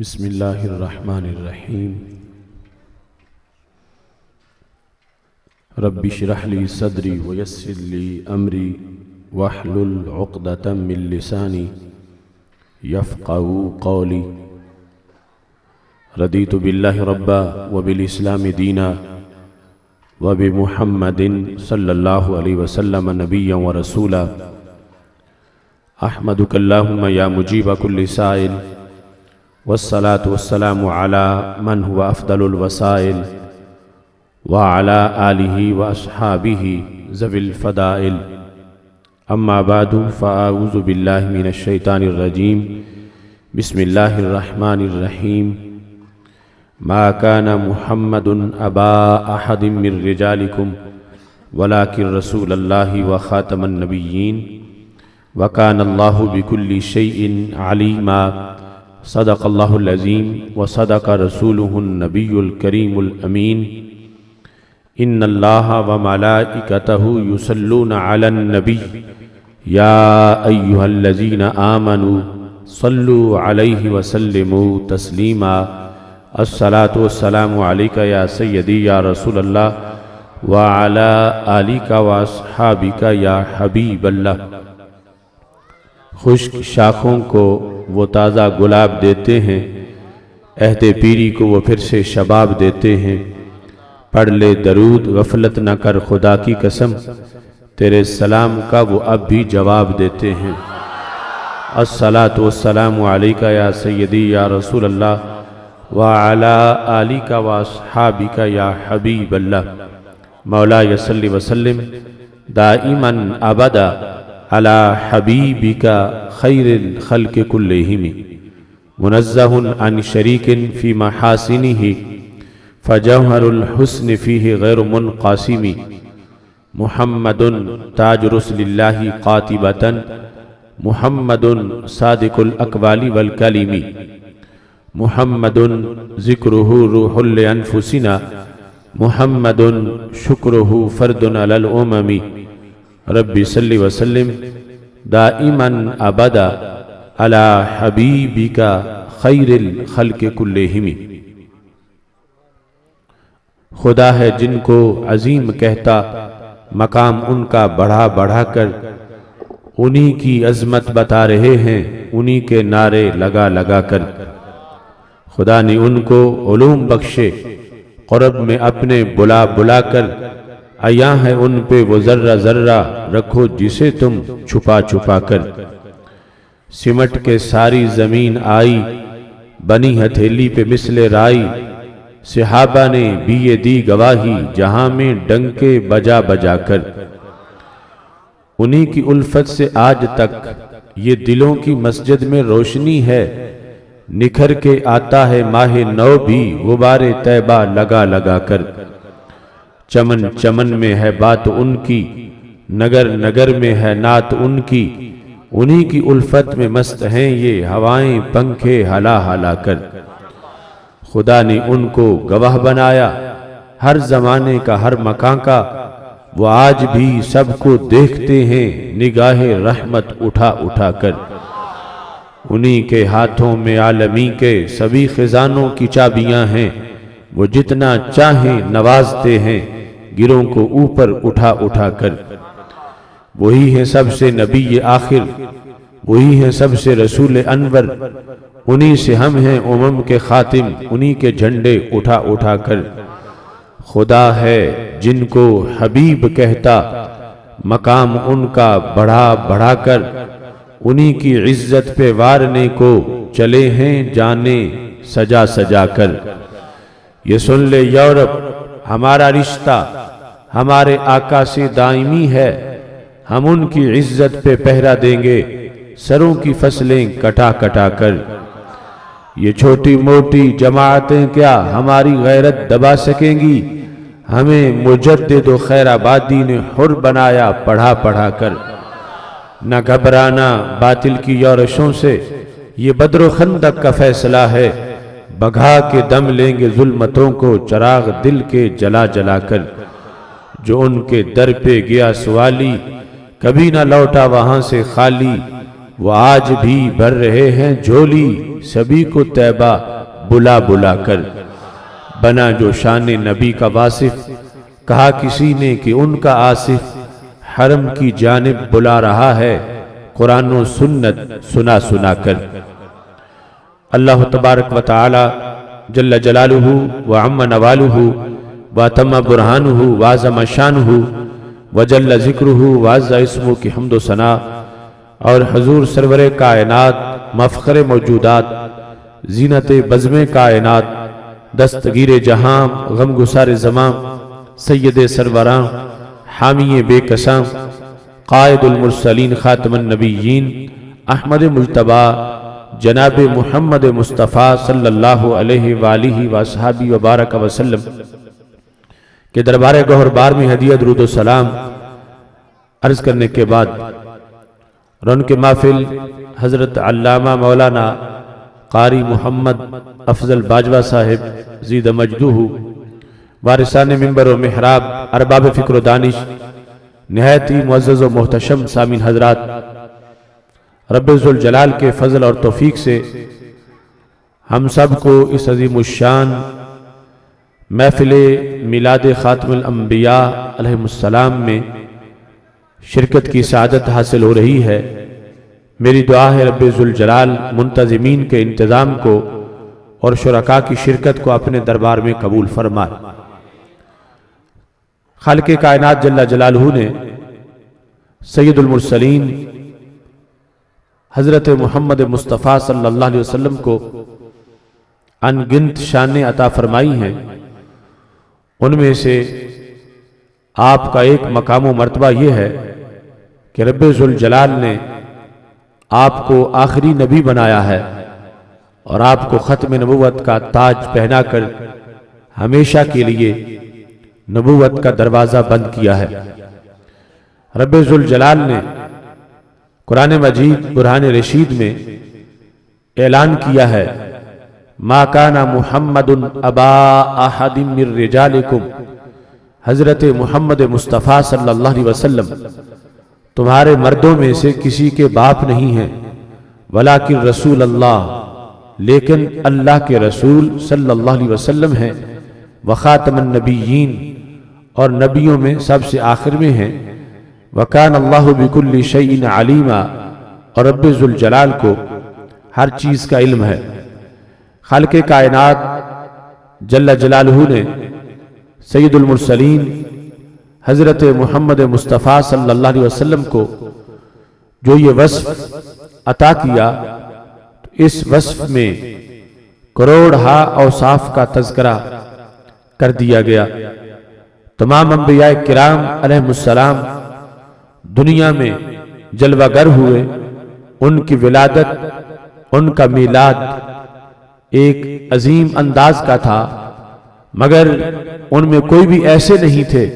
बिस्मिल्लाहिर्रहमानिर्रहीम। रब्बि श्रह ली सदरी वयस्सिर ली अमरी वहलुल उक़दतम मिन लिसानी यफ़क़हू क़ौली। रदीतु बिल्लाहि रब्बा व बिल इस्लामि दीना व बि मुहम्मदिन सल्लल्लाहु अलैहि वसल्लम नबिय्यन व रसूला। अहमदुक अल्लाहुम्मा या मुजीब कुल्लि साइल वस्सलातु वस्सलामु अला मन हुवा अफ़दलुल वसाइल व अला आलिहि व अस्हाबिहि ज़विल फ़दाइल। अम्मा बादु फ़अऊज़ु बिल्लाहि मिनश शैतानिर रजीम। बिस्मिल्लाहिर्रहमानिर्रहीम। मा काना मुहम्मदुन अबा अहदिम मिर रिजालिकुम वलाकिन रसूलल्लाहि व ख़ातमन नबिय्यीन व कानल्लाहु बिकुल्लि शैइन अलीमा। सदक़ल्लाहुल अज़ीम व सदक़ रसूलुहुन नबियुल करीमुल अमीन। इन्नल्लाहा व मलाइकतहु युसल्लूना अलन नबी या अय्युहल्लज़ीना आमनू सल्लू अलैहि व सल्लिमू तस्लीमा। अस्सलातु वस्सलामु अलैका या सय्यदी या रसूलल्लाह व अला आलिका व अस्हाबिका या हबीबल्लाह। खुश्क शाखों को वो ताज़ा गुलाब देते हैं, अहदे पीरी को वो फिर से शबाब देते हैं। पढ़ ले दरूद गफलत न कर खुदा की कसम, तेरे सलाम का वो अब भी जवाब देते हैं। अस्सलातु वस्सलामु अलैका या सय्यदी या रसूलल्लाह व अला आलिका व अस्हाबिका या हबीबल्लाह। मौला यसल्लि वसल्लिम दाइमन अबदा अला हबीबिका खैरिल खल्क़ि कुल्लिहिम मुनज़्ज़हुन अन शरीकिन फ़ी महासिनिही फ़जौहरुल हुस्न फ़ीहि गैरु मुनक़ासिमी। मुहम्मदुन ताज रुसलिल्लाहि क़ातिबतन मुहम्मदुन सादिकुल अक़वाली वल कलीमी। मुहम्मदुन ज़िक्रुहु रूहुल लिअन्फुसिना मुहम्मदुन शुक्रुहु फ़र्दुन अलल उममी। रब्बि सल्लि वसल्लिम दाइमन अबदा अला हबीबिका खैरिल खल्क़ि कुल्लिहिम। खुदा है जिनको अजीम कहता, मकाम उनका बढ़ा बढ़ा कर उन्हीं की अजमत बता रहे हैं, उन्हीं के नारे लगा लगा कर। खुदा ने उनको उलूम बख्शे, क़ुर्ब में अपने बुला बुला कर। अया है उन पे वो जर्रा जर्रा, रखो जिसे तुम छुपा छुपा कर। सिमट के सारी जमीन आई, बनी हथेली पे मिसले राई। सहाबा ने भी ये दी गवाही, जहां में डंके बजा बजा कर। उन्हीं की उल्फत से आज तक ये दिलों की मस्जिद में रोशनी है। निखर के आता है माहे नौ भी, गुबारे तैबा लगा लगा कर। चमन चमन में है बात उनकी, नगर नगर में है नात उनकी। उन्हीं की उल्फत में मस्त हैं ये हवाएं पंखे हला हला कर। खुदा ने उनको गवाह बनाया, हर जमाने का हर मकां का। वो आज भी सबको देखते हैं, निगाहे रहमत उठा उठा कर। उन्हीं के हाथों में आलमी के सभी खजानों की चाबियां हैं। वो जितना चाहें नवाजते हैं, गिरों को ऊपर उठा उठा कर। वही है सबसे नबी आखिर, वही है सबसे रसूल अनवर। उन्हीं से हम हैं उमम के खातिम, उन्हीं के झंडे उठा उठा कर। खुदा है जिनको हबीब कहता, मकाम उनका बढ़ा बढ़ा कर। उन्हीं की इज्जत पे वारने को चले हैं जाने सजा सजा कर। ये सुन ले यूरोप, हमारा रिश्ता हमारे आका से दायमी है। हम उनकी इज्जत पे पहरा देंगे, सरों की फसलें कटा कटा कर। ये छोटी मोटी जमाअतें क्या हमारी गैरत दबा सकेंगी। हमें मुजद्दिद व खैराबादी ने हुर बनाया पढ़ा पढ़ा कर। न घबराना बातिल की यौरशों से, ये बद्र खंदक का फैसला है। बघा के दम लेंगे जुल्मतों को, चराग दिल के जला जला कर। जो उनके दर पे गया सवाली, कभी ना लौटा वहां से खाली। वो आज भी भर रहे हैं झोली सभी को तैबा बुला बुला कर। बना जो शान नबी का वासिफ, कहा किसी ने कि उनका आसिफ, हरम की जानिब बुला रहा है कुरान व सुन्नत सुना सुना कर। अल्लाह तबारक व तआला जल्ल जलालुहु व अम्मा नवालुहु व तम्मा बुरहानुहु व अज़्ज़म शानुहु व जल्ल ज़िक्रुहु व अज़्ज़ा इस्मुहु की हम्द व सना और हुज़ूर सरवरे कायनात मफ़ख़रे मौजूदात ज़ीनत बज़्मे कायनात दस्तगीर जहां गमगुसार ज़मां सय्यद सरवरां हामी बेकसां क़ाइदुल मुरसलीन ख़ातमुन नबिय्यीन अहमद मुज्तबा जनाब मुहम्मद मुस्तफ़ा सल्लल्लाहु अलैहि वालिहि वसहबी व बारक वसल्लम के दरबार गौहरबार में हदिया दुरूद व सलाम अर्ज करने के बाद रौन के महफिल हज़रत अल्लामा मौलाना कारी मोहम्मद अफजल बाजवा साहिब ज़ीद मजदूहु वारिसाने मिंबर व मेहराब अरबाब फ़िक्र व दानिश निहायत ही मुअज़्ज़ज़ व मोहतशम सामीन हज़रात, रब्बुल जलाल के फजल और तौफीक से हम सब को इस अज़ीमुश्शान महफिल मिलाद ख़ातमुल अंबिया अलैहिमुस्सलाम में शिरकत की सआदत हासिल हो रही है। मेरी दुआ है रब्बुल जलाल मुंतज़िमीन के इंतज़ाम को और शुरका की शिरकत को अपने दरबार में कबूल फरमाए। खालिक़े कायनात जल्ल जलालहू ने सय्यदुल मुरसलीन हज़रत मोहम्मद मुस्तफ़ा सल्लल्लाहु अलैहि वसल्लम को अनगिनत शानें अता फरमाई हैं। उनमें से आपका एक मकाम व मर्तबा यह है कि रब्बुल जलाल ने आपको आखिरी नबी बनाया है और आपको ख़त्म नबुव्वत का ताज पहनाकर हमेशा के लिए नबुव्वत का दरवाज़ा बंद किया है। रब्बुल जलाल ने कुरान मजीद बुरहान रशीद में ऐलान किया है, मा काना मुहम्मदुन अबा अहदिम मिर रिजालिकुम, हज़रत मोहम्मद मुस्तफ़ा सल्लल्लाहु अलैहि वसल्लम तुम्हारे मर्दों में से किसी के बाप नहीं हैं, वलाकिन रसूल अल्लाह, लेकिन अल्लाह के रसूल सल्लल्लाहु अलैहि वसल्लम हैं, व ख़ातमुन नबिय्यीन और नबियों में सबसे आखिर में हैं, वकान अल्लाहु बिकुल्लि शैइन अलीमा और रब्बुल जलाल को हर चीज़ का इल्म है। खालिक़े कायनात जल्ल जलालहू ने सय्यदुल मुरसलीन हज़रत मोहम्मद मुस्तफ़ा सल्लल्लाहु अलैहि वसल्लम को जो ये वस्फ़ अता किया, तो इस वस्फ़ में करोड़ औसाफ का तज़किरा कर दिया गया। तमाम अंबिया किराम अलैहिमुस्सलाम दुनिया में जलवागर हुए, उनकी विलादत, उनका मीलाद एक अजीम अंदाज का था, मगर उनमें कोई भी ऐसे नहीं थे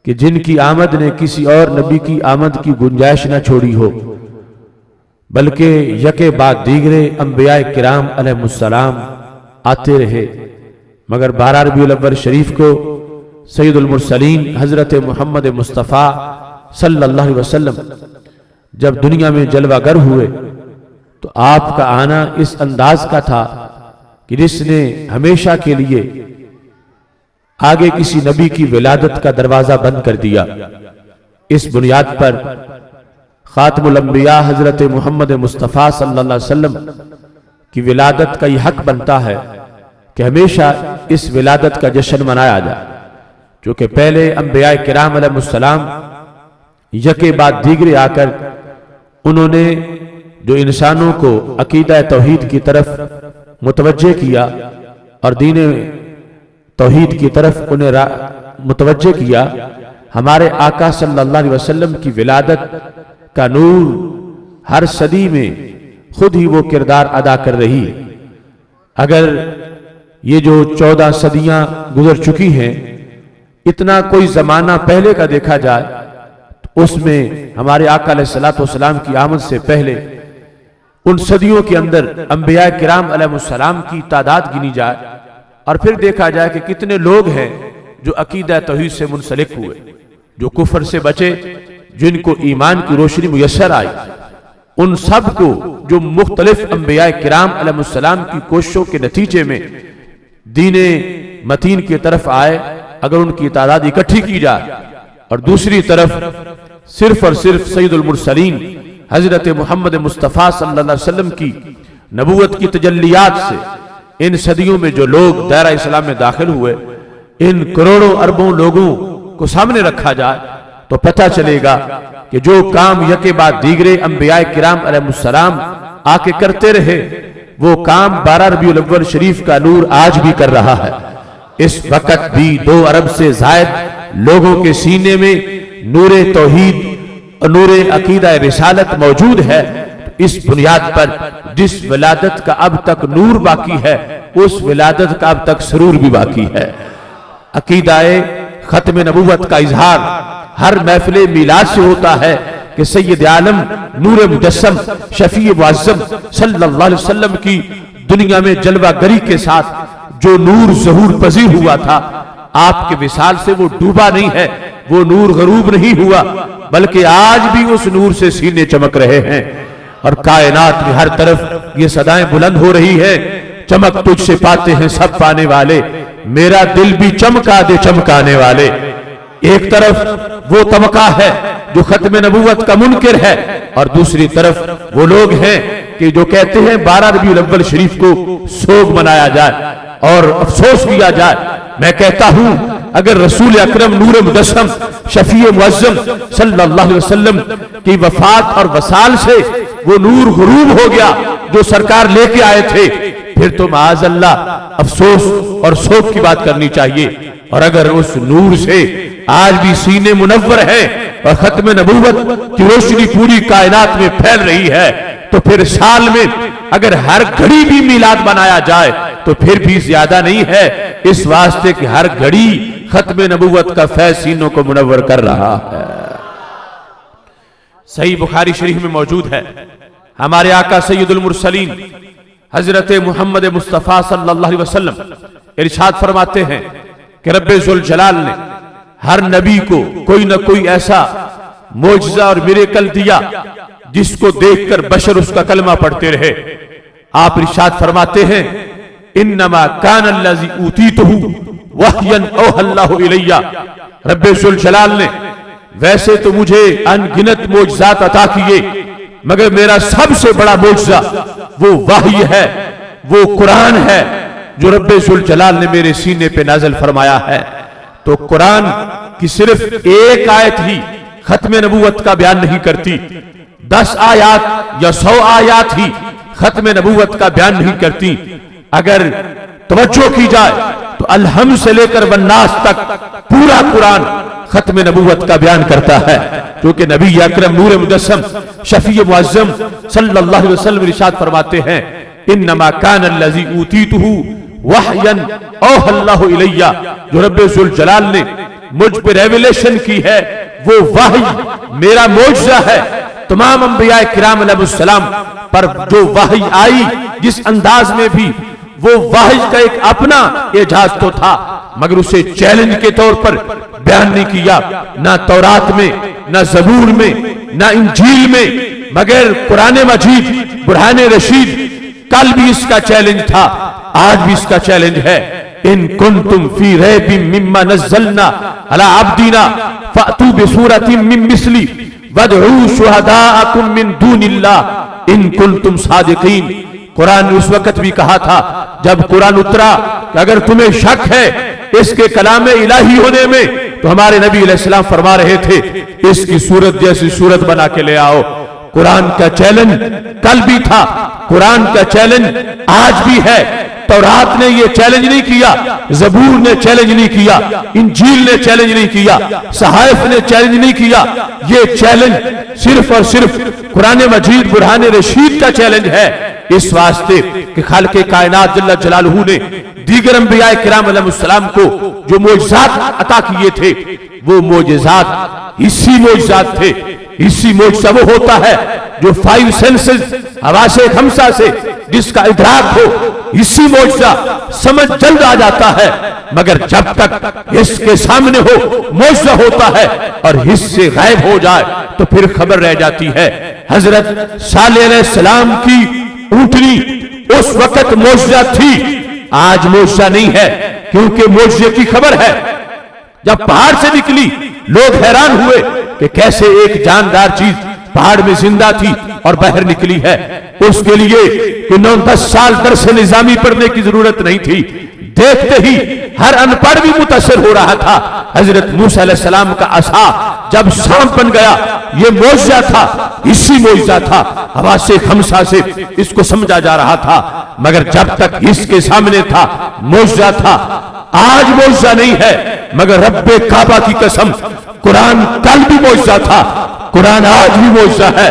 कि जिनकी आमद ने किसी और नबी की आमद की गुंजाइश न छोड़ी हो, बल्कि यके बाद दीगरे अंबिया किराम अलैहिमुस्सलाम आते रहे। मगर 12 रबीउल अव्वल शरीफ को सय्यदुल मुरसलीन हज़रत मोहम्मद मुस्तफ़ा सल्लल्लाहु अलैहि वसल्लम जब दुनिया में जलवागर हुए, तो आपका आना इस अंदाज का था कि जिसने हमेशा के लिए आगे किसी नबी की विलादत का दरवाजा बंद कर दिया। इस बुनियाद पर खातमुल अंबिया हज़रत मोहम्मद मुस्तफ़ा सल्लल्लाहु अलैहि वसल्लम की विलादत का यह हक बनता है कि हमेशा इस विलादत का जश्न मनाया जाए, क्योंकि पहले अंबिया किराम अलैहिमुस्सलाम यके बाद दीगरे आकर उन्होंने जो इंसानों को अकीदा तौहीद की तरफ मुतवज्जे किया और दीन तौहीद की तरफ उन्हें मुतवज्जे किया, हमारे आका सल्लल्लाहु अलैहि वसल्लम की विलादत का नूर हर सदी में खुद ही वो किरदार अदा कर रही है। अगर ये जो 14 सदियां गुजर चुकी हैं, इतना कोई जमाना पहले का देखा जाए तो उसमें हमारे आका अलैहिस्सलातु वस्सलाम की आमद से पहले उन सदियों के अंदर अंबिया किराम अलैहिमुस्सलाम की तादाद गिनी जाए और फिर देखा जाए कि कितने लोग हैं जो अकीदा तौहीद से मुंसलिक हुए, जो कुफ्र से बचे, जिनको ईमान की रोशनी मुयस्सर आई। उन सब को जो मुख्तलिफ अंबिया किराम अलैहिस्सलाम की कोशिशों के नतीजे में दीने मतीन की तरफ आए, अगर उनकी तादाद इकट्ठी की जाए, और दूसरी तरफ सिर्फ और सिर्फ सैयदुल मुरसलीन हजरत मोहम्मद मुस्तफ़ा सल्लल्लाहु अलैहि वसल्लम की नबूवत की तजल्लियात से इन सदियों में जो लोग दायरा इस्लाम में दाखिल हुए, इन करोड़ों अरबों लोगों को सामने रखा जाए तो पता चलेगा कि जो काम यके बाद दीगरे अंबिया किराम अलैहिस्सलाम आके करते रहे, वो काम 12 रबीउल अव्वल शरीफ का नूर आज भी कर रहा है। इस वक्त भी 2 अरब से जायद लोगों के सीने में नूरे तौहीद और नूरे अकीदा रिसालत मौजूद है। इस बुनियाद पर जिस विलादत का अब तक नूर बाकी है, उस विलादत का अब तक सरूर भी बाकी है। अकीदाए खत्म नबूवत का इजहार हर महफिल मिलाद से होता है कि सैयद आलम नूर मुजस्सम शफी मुअज्जम सल्लल्लाहु अलैहि वसल्लम की दुनिया में जलवागरी के साथ जो नूर ज़हूर पजीर हुआ था, आपके विसाल से वो डूबा नहीं है, वो नूर गरूब नहीं हुआ, बल्कि आज भी उस नूर से सीने चमक रहे हैं। और कायनात में हर तरफ ये सदाएं बुलंद हो रही है, चमक तुझसे पाते हैं सब पाने वाले, मेरा दिल भी चमका दे चमकाने वाले। एक तरफ वो तबका है जो खत्म नबूवत का मुनकिर है, और दूसरी तरफ वो लोग हैं कि जो कहते हैं 12 रबीउल अव्वल शरीफ को सोग मनाया जाए और अफसोस किया जाए। मैं कहता हूं अगर रसूल अकरम नूर मुजस्सम शफी मुअज्जम सल्लल्लाहु अलैहि वसल्लम की वफात और वसाल से वो नूर गुरूब हो गया जो सरकार लेके आए थे, फिर तो माअज़ल्लाह अफसोस और शोक की बात करनी चाहिए। और अगर उस नूर से आज भी सीने मुनव्वर है और खत्म नबूवत की रोशनी पूरी कायनात में फैल रही है, तो फिर साल में अगर हर घड़ी भी मिलाद बनाया जाए तो फिर भी ज्यादा नहीं है, इस वास्ते कि हर घड़ी खत्म नबूवत का फैज़ सीनों को मुनव्वर कर रहा है। सही बुखारी शरीफ में मौजूद है, हमारे आका सैयदुल मुरसलीन हजरत मोहम्मद मुस्तफ़ा सल्लल्लाहु अलैहि वसल्लम इरशाद फरमाते हैं कि रब्बे जुल जलाल ने हर नबी को कोई न कोई ऐसा मोजज़ा और मिरेकल दिया जिसको देखकर बशर उसका कलमा पढ़ते रहे। आप इरशाद फरमाते हैं इन्नमा कान अल्लज़ी ऊतीतुहु वहयन औहल्लाहु इलैया, रब्बे जुल जलाल ने वैसे तो मुझे अनगिनत मोजज़ात अता किए, मगर मेरा सबसे बड़ा मोजज़ा वो वही है, वो कुरान है जो रब्बे जुल जलाल ने मेरे सीने पे नाज़िल फरमाया है। तो कुरान की सिर्फ एक आयत ही खत्म नबूवत का बयान नहीं करती, 10 आयात या 100 आयात ही खत्म नबूवत का बयान नहीं करती। अगर तवज्जो की जाए तो अलहम से लेकर वन्नास तक पूरा कुरान खत्म नबूवत का बयान करता है, क्योंकि नबी अकरम नूर मुजस्सम शफी मुअज्जम सल्लल्लाहु अलैहि वसल्लम इरशाद फरमाते हैं इन्नमा कान अल्लज़ी ऊतीतुहु वहयन औहल्लाहु इलैया, जो रब्बे जुल जलाल ने मुझ पे रेवलेशन की है वो वही मेरा मोजज़ा है। तमाम अंबिया किराम अलैहिस्सलाम पर जो वही आई जिस अंदाज में भी, वो वही का एक अपना एजाज तो था, मगर उसे चैलेंज के तौर पर बयान नहीं किया, ना तौरात में, ना ज़बूर में, ना इंजील में, मगर कुरान मजीद बुरहान रशीद कल भी इसका चैलेंज था, आज भी इसका चैलेंज है। इन कुंतुम फी रैबिम मिम्मा नज़्ज़लना अला अब्दीना फ़अतू बिसूरतिम मिन मिस्ली वदऊ शुहदाअकुम मिन दूनिल्लाह इन कुंतुम सादिकीन। कुरान ने उस वक्त भी कहा था जब कुरान उतरा कि अगर तुम्हें शक है इसके कलाम इलाही होने में, तो हमारे नबी अलैहिस्सलाम फरमा रहे थे इसकी सूरत जैसी सूरत बना के ले आओ। कुरान का चैलेंज कल भी था, कुरान का चैलेंज आज भी है। तौरात ने ये चैलेंज नहीं किया, ज़बूर ने चैलेंज नहीं किया, इंजील ने चैलेंज नहीं किया, सहाइफ ने चैलेंज नहीं किया। ये चैलेंज सिर्फ और सिर्फ कुरान मजीद बुरहान रशीद का चैलेंज है, इस वास्ते कि खालिक़े कायनात जल्ल जलालहू ने दीगर अंबिया किराम अलैहिस्सलाम को जो मोजज़ात अता किए थे, वो मोजज़ात हिस्सी मोजज़ात थे। हिस्सी मोजज़ा वो होता है जो 5 सेंसेस हवासे खमसा से जिसका इदराक हो, हिस्सी मोजज़ा समझ जल्द आ जाता है। मगर जब तक हिस्से सामने हो मौजूदा होता है और हिस्से गायब हो जाए तो फिर खबर रह जाती है। हजरत सालेह अलैहिस्सलाम की ऊंटनी उस वक्त मौजूदा थी, आज मौजूदा नहीं है, क्योंकि मौजूदे की खबर है। जब पहाड़ से निकली लोग हैरान हुए कि कैसे एक जानदार चीज पहाड़ में जिंदा थी और बाहर निकली है। उसके लिए कि 9-10 साल दर्स निजामी पढ़ने की जरूरत नहीं थी, देखते ही हर अनपढ़ भी मुतासिर हो रहा था। हजरत मूसा अलैहिस्सलाम का असा जब सांप बन गया, ये मौजज़ा था, इसी मौजज़ा था, हवा से खमसा से इसको समझा जा रहा था, मगर जब तक इसके सामने था मौजज़ा था। आज मौजज़ा नहीं है, मगर रब्बे काबा की कसम, कुरान कल भी मौजज़ा था, कुरान आज भी मौजज़ा है।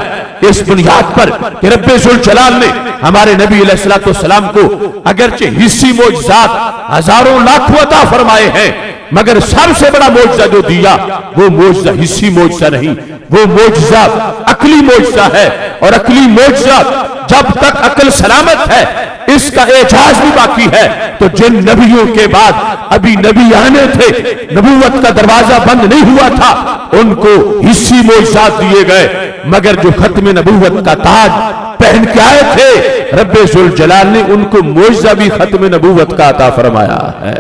इस बुनियाद पर कि रब्बे जुल जलाल ने हमारे नबी अलैहिस्सलाम को अगरचे हिस्सी मौजज़ात हजारों लाखों अता फरमाए हैं, मगर सबसे बड़ा मौजज़ा जो दिया वो मौजज़ा हिस्सी मौजज़ा नहीं, वो मौजज़ा अकली मौजज़ा है। और अकली मौजज़ा जब तक अकल सलामत है इसका एजाज भी बाकी है। तो जिन नबियों के बाद अभी नबी आने थे, नबूवत का दरवाजा बंद नहीं हुआ था, उनको हिस्सी मौजज़ात दिए गए, मगर जो खत्म नबूवत का ताज पहन के आए थे, रब्बे जुल जलाल ने उनको मौजज़ा भी खत्म नबूवत का अता फरमाया है।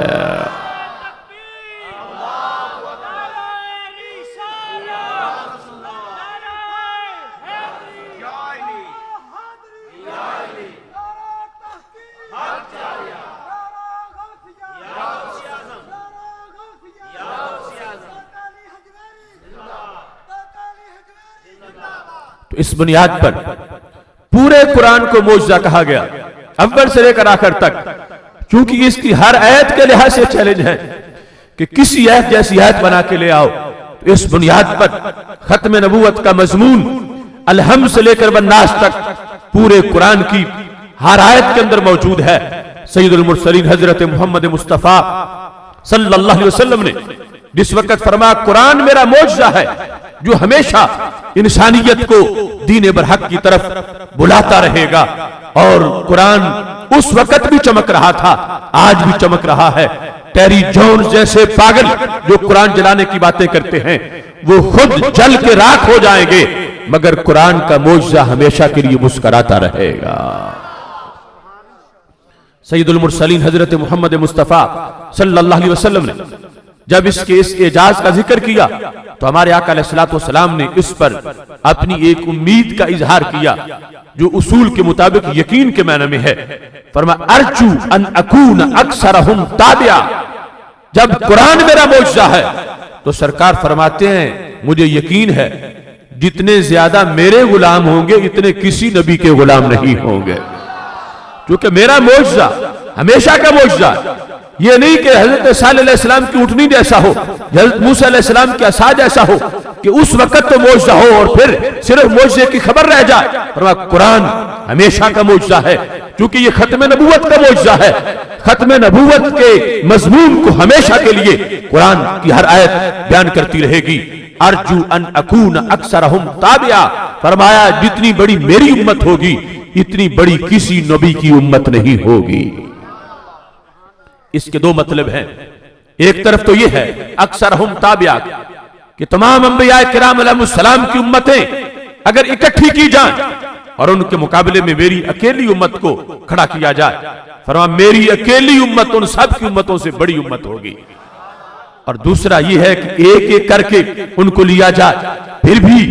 तो इस बुनियाद पर पूरे कुरान को मौजज़ा कहा गया, अव्वल से लेकर आखिर तक, क्योंकि इसकी हर आयत के लिहाज से चैलेंज है कि किसी आयत जैसी आयत बना के ले आओ। तो इस बुनियाद पर खत्म नबूवत का मजमून अलहम से लेकर बन्नास तक पूरे कुरान की हर आयत के अंदर मौजूद है। सैयदुल मुरसलीन हजरत मोहम्मद मुस्तफा सल्लल्लाहु अलैहि वसल्लम ने जिस वक्त फरमाया कुरान मेरा मौजज़ा है, जो हमेशा इंसानियत को दीन बरहक की तरफ बुलाता रहेगा, और कुरान उस वक्त भी चमक रहा था, आज भी चमक रहा है। टेरी जॉन्स जैसे पागल जो कुरान जलाने की बातें करते हैं, वो खुद जल के राख हो जाएंगे, मगर कुरान का मौजज़ा हमेशा के लिए मुस्कुराता रहेगा। सैयदुल मुरसलीन हजरत मोहम्मद मुस्तफा सल्लल्लाहु अलैहि वसल्लम ने जब इसके इस एजाज का जिक्र किया तो हमारे आका अलैहिस्सलाम ने इस पर अपनी एक उम्मीद का इजहार किया, जो उसूल के मुताबिक यकीन के मायने में है। फरमाया अर्जू अन अकून अक्सरहुम ताबिया, जब कुरान मेरा मौजज़ा है तो सरकार फरमाते हैं मुझे यकीन है जितने ज्यादा मेरे गुलाम होंगे इतने किसी नबी के गुलाम नहीं होंगे, क्योंकि मेरा मौजज़ा हमेशा का मौजज़ा। ये नहीं कि हजरत सालेह अलैहिस्सलाम की ऊँटनी जैसा हो, हजरत मूसा अलैहिस्सलाम के असा जैसा हो कि उस वक्त तो मौजज़ा हो और फिर सिर्फ मौजज़े की खबर रह जाए। पर कुरान हमेशा का मौजज़ा है, क्योंकि ये खत्म नबूवत का मौजज़ा है। खत्म नबूवत के मजमून को हमेशा के लिए कुरान की हर आयत बयान करती रहेगी। अर्जू अन अकून अक्सरहुम ताबिया, फरमाया जितनी बड़ी मेरी उम्मत होगी इतनी बड़ी किसी नबी की उम्मत नहीं होगी। इसके दो मतलब हैं, एक तरफ तो यह है अक्सरहुम ताबिया कि तमाम अंबिया किराम अलैहिस्सलाम की उम्मतें अगर इकट्ठी की जाएं और उनके मुकाबले में मेरी अकेली उम्मत को खड़ा किया जाए, फरमाया मेरी अकेली उम्मत उन सब की उम्मतों से बड़ी उम्मत होगी। और दूसरा यह है कि एक एक करके उनको लिया जाए, फिर भी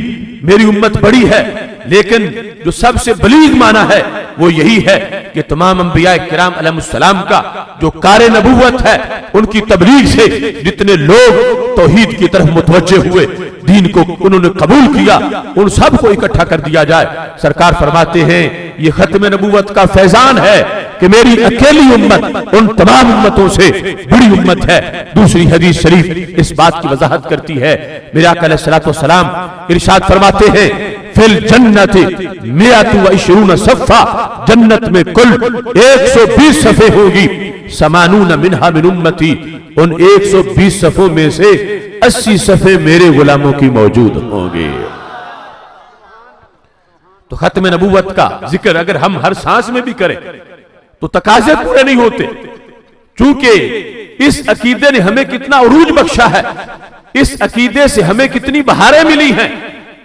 मेरी उम्मत बड़ी है, लेकिन जो सबसे बलीग माना है वो यही है कि तमाम अंबिया किराम अलैहिस्सलाम का जो कार नबूवत है, उनकी तबलीग से जितने लोग तौहीद की तरफ मुतवज्जे हुए, दीन को उन्होंने कबूल किया, उन सब को इकट्ठा कर दिया जाए। सरकार फरमाते हैं ये खत्म नबूवत का फैजान है कि मेरी अकेली उम्मत उन तमाम उम्मतों से बड़ी उम्मत है। दूसरी हदीस शरीफ इस बात की वजाहत करती है। मेरे आका अलैहिस्सलाम इरशाद फरमाते हैं फिल जन्नति मियातु व इशरून सफ़ा, जन्नत में कुल 120 सफ़े होगी, समानून मिनहा मिन उम्मती, उन 120 सफ़ों में से 80 सफ़े मेरे गुलामों की मौजूद होंगे। तो खत्म नबूवत का जिक्र अगर हम हर सांस में भी करें तो तकाजे पूरे नहीं होते, क्योंकि इस अकीदे ने हमें कितना उरूज बख्शा है, इस अकीदे से हमें कितनी बहारें मिली हैं,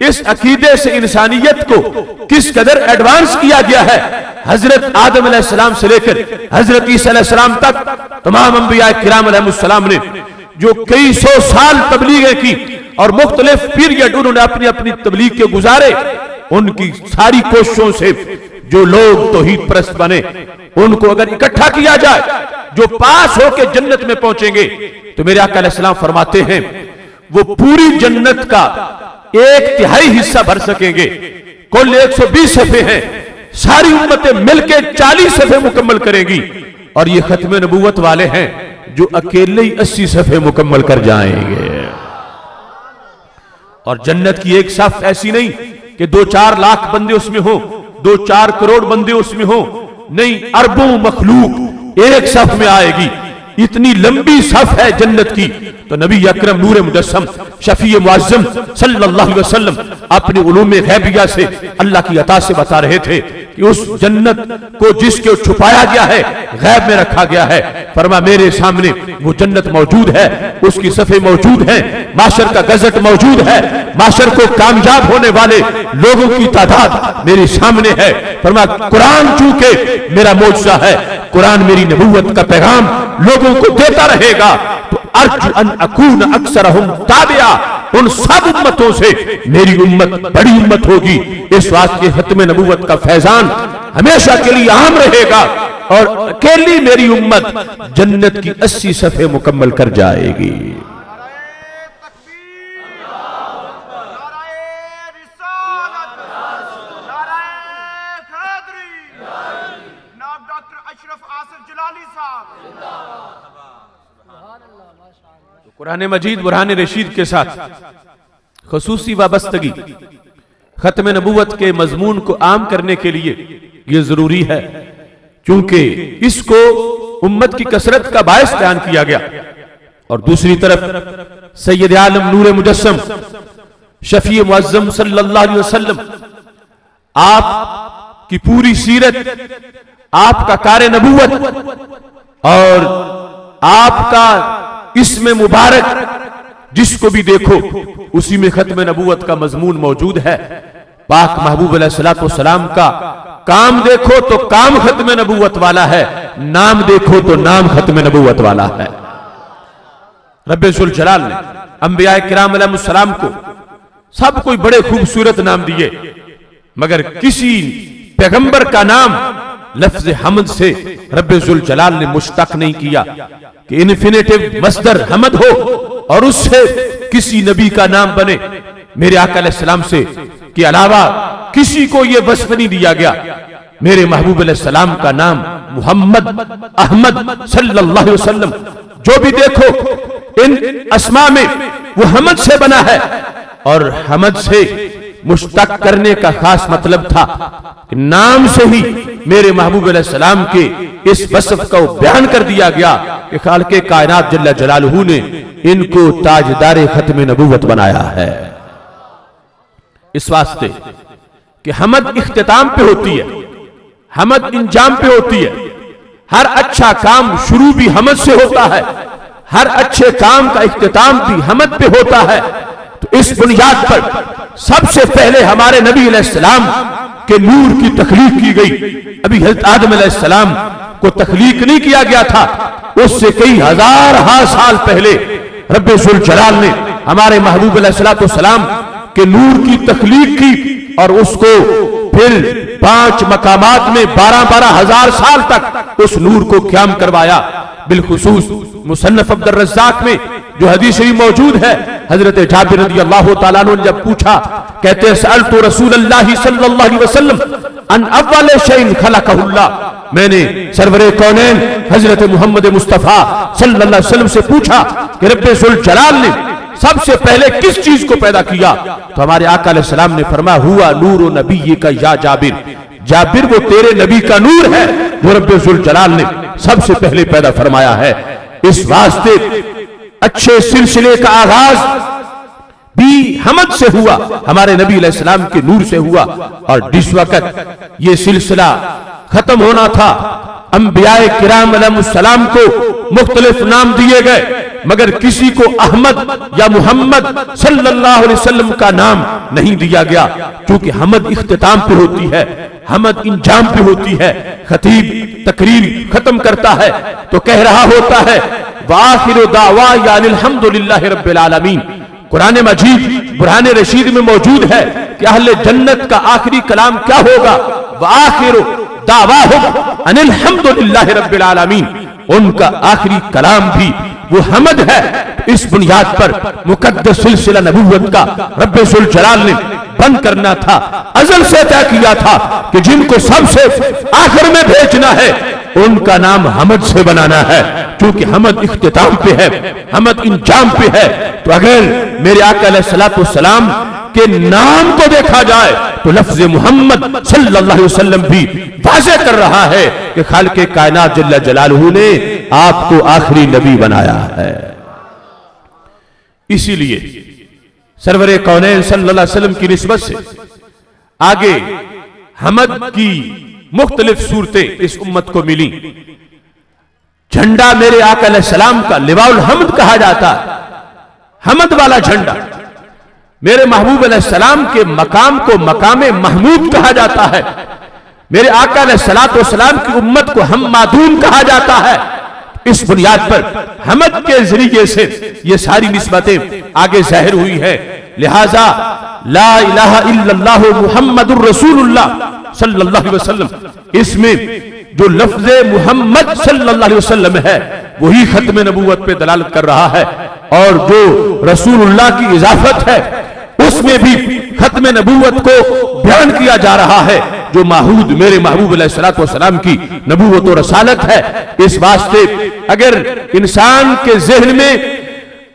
इस अकीदे से इंसानियत को किस कदर एडवांस किया गया है। हजरत आदम अलैहिस्सलाम से लेकर हजरत ईसा अलैहिस्सलाम तक तमाम अंबिया किराम अलैहिस्सलाम ने जो कई सौ साल तबलीगें की और मुख्तलिफ पीरियड उन्होंने अपनी अपनी तबलीग के गुजारे, उनकी सारी कोशिशों से जो लोग तौहीद परस्त बने उनको अगर इकट्ठा किया जाए, जो पास होकर जन्नत में पहुंचेंगे, तो मेरे आका अलैहिस्सलाम फरमाते हैं वो पूरी जन्नत का 1/3 हिस्सा भर सकेंगे। कुल 120 सफ़े हैं, सारी उम्मतें मिलकर 40 सफ़े मुकम्मल करेंगी, और ये खत्म नबूवत वाले हैं जो अकेले ही 80 सफ़े मुकम्मल कर जाएंगे। और जन्नत की एक सफ ऐसी नहीं कि 2-4 लाख बंदे उसमें हो, 2-4 करोड़ बंदे उसमें हो, नहीं, अरबों मखलूक एक सफ में आएगी। इतनी लंबी सफ है जन्नत की। तो नबी अकरम नूर मुजस्सम शफी मुअज्जम सल्लल्लाहु अलैहि वसल्लम अपने उलूम गैबिया से अल्लाह की अता से बता रहे थे कि उस जन्नत को जिसके छुपाया गया है, गैब में रखा गया है, फरमा मेरे सामने वो जन्नत मौजूद है, उसकी सफ़े मौजूद है, माशर का गजट मौजूद है, माशर को कामयाब होने वाले लोगों की तादाद मेरे सामने है। फरमा कुरान चूंकि मेरा मौजूदा है, कुरान मेरी नबूवत का पैगाम लोगों को देता रहेगा, तो अर्जु अन अकून अक्सरहुम ताबिया, उन सब उम्मतों से मेरी उम्मत बड़ी उम्मत होगी। इस वास्ते खत्म नबूवत का फैजान हमेशा के लिए आम रहेगा, और अकेली मेरी उम्मत जन्नत की 80 सफ़े मुकम्मल कर जाएगी। कुरान मजीद बुरहान रशीद के साथ खसूसी वाबस्तगी खत्म नबूवत के मजमून को आम करने के लिए यह जरूरी है, क्योंकि इसको उम्मत की कसरत का बायस बयान किया गया। और दूसरी तरफ सैयद आलम नूर मुजस्सम शफी मुअज्जम सल्लल्लाहु अलैहि वसल्लम, आप की पूरी सीरत, आपका कार नबूवत और आपका इसमें मुबारक जिसको भी देखो उसी में खत्म नबूवत का मजमून मौजूद है। पाक महबूब अलैहिस्सलाम का काम देखो तो काम खत्म नबूवत वाला है, नाम देखो तो नाम खत्म नबूवत वाला है। रब्बे जुल जलाल ने अंबिया किराम अलैहिस्सलाम को सब कोई बड़े खूबसूरत नाम दिए, मगर किसी पैगंबर का नाम लफ्ज हमद से रब्बे जुल जलाल ने मुश्तक नहीं किया कि इन्फिनेटिव मस्दर हमद हो और उससे किसी नबी का नाम बने। मेरे आका अलैहिस्सलाम से के अलावा किसी को यह वस्फ नहीं दिया गया। मेरे महबूब अलैहिस्सलाम का नाम मुहम्मद अहमद सल्लल्लाहु अलैहि वसल्लम, जो भी देखो इन अस्मा में वो हमद से बना है, और हमद से मुश्तक करने का खास मतलब था कि नाम से ही मेरे महबूब अलैहिस्सलाम के इस वस्फ को बयान कर दिया गया कि खालिक़े कायनात जल्ल जलालहू ने इनको ताजदार खत्म नबूवत बनाया है। इस वास्ते कि हमद इख्तिताम पे होती है, हमद इंजाम पे होती है। हर अच्छा काम शुरू भी हमद से होता है, हर अच्छे काम का इख्तिताम भी हमद पे होता है। तो इस बुनियाद पर सबसे पहले हमारे नबी अलैहिस्सलाम के नूर की तख्लीक की गई। अभी हज़रत आदम अलैहिस्सलाम को तख्लीक नहीं किया गया था, उससे कई हजार साल पहले रब्बे जुल जलाल ने हमारे महबूब अलैहिस्सलाम के नूर की तख्लीक की, और उसको फिर 5 मकामात में 12-12 हजार साल तक उस नूर को क़याम करवाया। बिलखुसूस मुसन्नफ अब्दुर रज़्ज़ाक में जो हदीस शरीफ मौजूद है, हजरत जाबिर रज़ियल्लाहु ताला अन्हु ने जब पूछा, कहते हैं सअलतु रसूलल्लाह सल्लल्लाहु अलैहि वसल्लम अन अव्वल शैइन खलक़हुल्लाह, मैंने सरवरे कौनैन हजरत मोहम्मद मुस्तफा सल्लल्लाहु अलैहि वसल्लम से पूछा कि रब्बे जुल जलाल ने सबसे पहले किस चीज को पैदा किया? तो हमारे आका अलैहिस्सलाम ने फरमाया हुआ नूर नबी का या जाबिर, जाबिर वो तेरे नबी का नूर है, वो रब्बे जुल जलाल ने सबसे पहले पैदा फरमाया है। इस वास्ते अच्छे सिलसिले का आगाज भी हमद से हुआ, हमारे नबी अलैहिस्सलाम के नूर से हुआ, और जिस वक्त ये सिलसिला खत्म होना था, अंबियाए किराम अलैहिस्सलाम को मुख्तलिफ नाम दिए गए, मगर किसी को अहमद या मोहम्मद सल्लल्लाहु अलैहि वसल्लम का नाम नहीं दिया गया, क्योंकि हमद इख्तिताम पे होती है, हमद इंजाम पे होती है। खतीब तकरीर खत्म करता है तो कह रहा होता है वाखिरु दावा यानी अल्हम्दुलिल्लाहि रब्बिल आलमीन। कुरान मजीद बुरहान रशीद में मौजूद है कि अहले जन्नत का आखिरी कलाम क्या होगा, वाखिरु दावाहुम अनिल हम्दुलिल्लाहि रब्बिल आलमीन। उनका आखिरी कलाम भी वो हमद है। इस बुनियाद पर मुकद्दस सिलसिला नबूवत का रब्बे जुल जलाल ने बंद करना था, अज़ल से तय किया था कि जिनको सबसे आखिर में भेजना है उनका नाम हमद से बनाना है, क्योंकि हमद इख्तिताम पे है, हमद इंजाम पे है। तो अगर मेरे आका अलैहिस्सलातु वस्सलाम के नाम को देखा जाए तो लफ्ज मोहम्मद सल्लल्लाहु अलैहि वसल्लम भी वाज़े कर रहा है कि खालिक़े कायनात जल्ल जलालहू ने आपको आखिरी नबी बनाया है। इसीलिए सरवरे कौनैन सल्लल्लाहु अलैहि वसल्लम की निस्बत से आगे हमद की मुख्तलिफ सूरतें इस उम्मत को मिली। झंडा मेरे आका अलैहिस्सलाम का लिवाउल हम्द कहा जाता, हमद वाला झंडा। मेरे महबूब अलैहिस्सलाम के मकाम को मकामे महमूद कहा जाता है। मेरे आका अलैहिस्सलातु वस्सलाम की उम्मत को हम मादून कहा जाता है। इस बुनियाद पर हमद के जरिए से ये सारी निस्बतें आगे जाहिर हुई है। लिहाजा ला इलाहा इल्लल्लाहु मुहम्मदुर रसूलुल्लाह सल्लल्लाहु अलैहि वसल्लम, इसमें जो लफ्ज़े मुहम्मद सल्लल्लाहु अलैहि वसल्लम है वही खत्म नबूवत पे दलालत कर रहा है, और जो रसूलुल्लाह की इजाफत है उसमें भी खत्म नबूवत को बयान किया जा रहा है, जो माहूद मेरे महबूब अलैहिस्सलातु वस्सलाम की नबूवत और रसालत है। इस वास्ते अगर इंसान के ज़हन में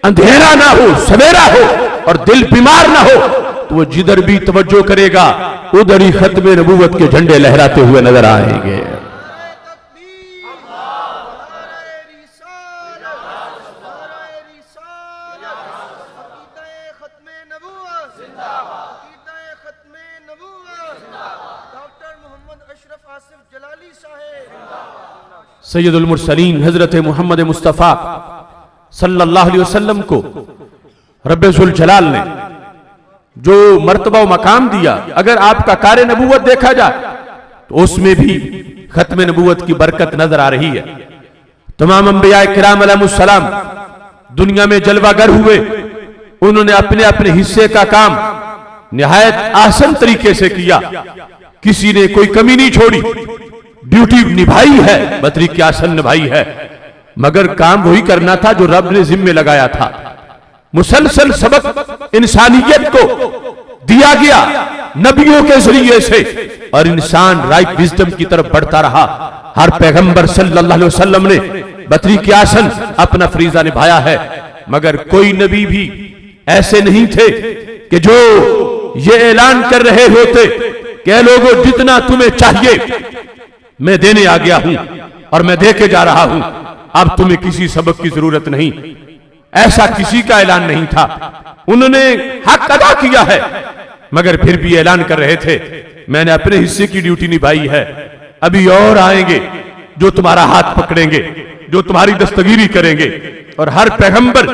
अंधेरा ना हो, सवेरा हो और दिल बीमार ना हो तो वो जिधर भी तवज्जो करेगा उधर ही खत्म नबूवत के झंडे लहराते हुए नजर आएंगे। सैयदुल मुरसलीन हजरत मोहम्मद मुस्तफ़ा सल्लल्लाहु अलैहि वसल्लम को रब्बे जुल जलाल ने जो मर्तबा मकाम दिया, अगर आपका कार्य नबूवत देखा जाए तो उसमें भी खत्म नबूवत की बरकत नजर आ रही है। तमाम अंबिया किराम अलैहिमुस्सलाम दुनिया में जलवागर हुए, उन्होंने अपने अपने हिस्से का काम निहायत आसान तरीके से किया, किसी ने कोई कमी नहीं छोड़ी, ड्यूटी निभाई है, बतरीक के आसन निभाई है, मगर काम वही करना था जो रब ने जिम्मे लगाया था। मुसलसल सबक इंसानियत को दिया गया नबियों के जरिए से, और इंसान राइट विजडम की तरफ बढ़ता रहा। हर पैगंबर सल्लल्लाहु अलैहि वसल्लम ने बतरीक के आसन अपना फरीजा निभाया है, मगर कोई नबी भी ऐसे नहीं थे कि जो ये ऐलान कर रहे होते कि लोगों जितना तुम्हें चाहिए मैं देने आ गया हूं और मैं दे के जा रहा हूं, अब तुम्हें किसी सबक की जरूरत नहीं। ऐसा किसी का ऐलान नहीं था। उन्होंने हक अदा किया है, मगर फिर भी ऐलान कर रहे थे मैंने अपने हिस्से की ड्यूटी निभाई है, अभी और आएंगे जो तुम्हारा हाथ पकड़ेंगे, जो तुम्हारी दस्तगीरी करेंगे। और हर पैगंबर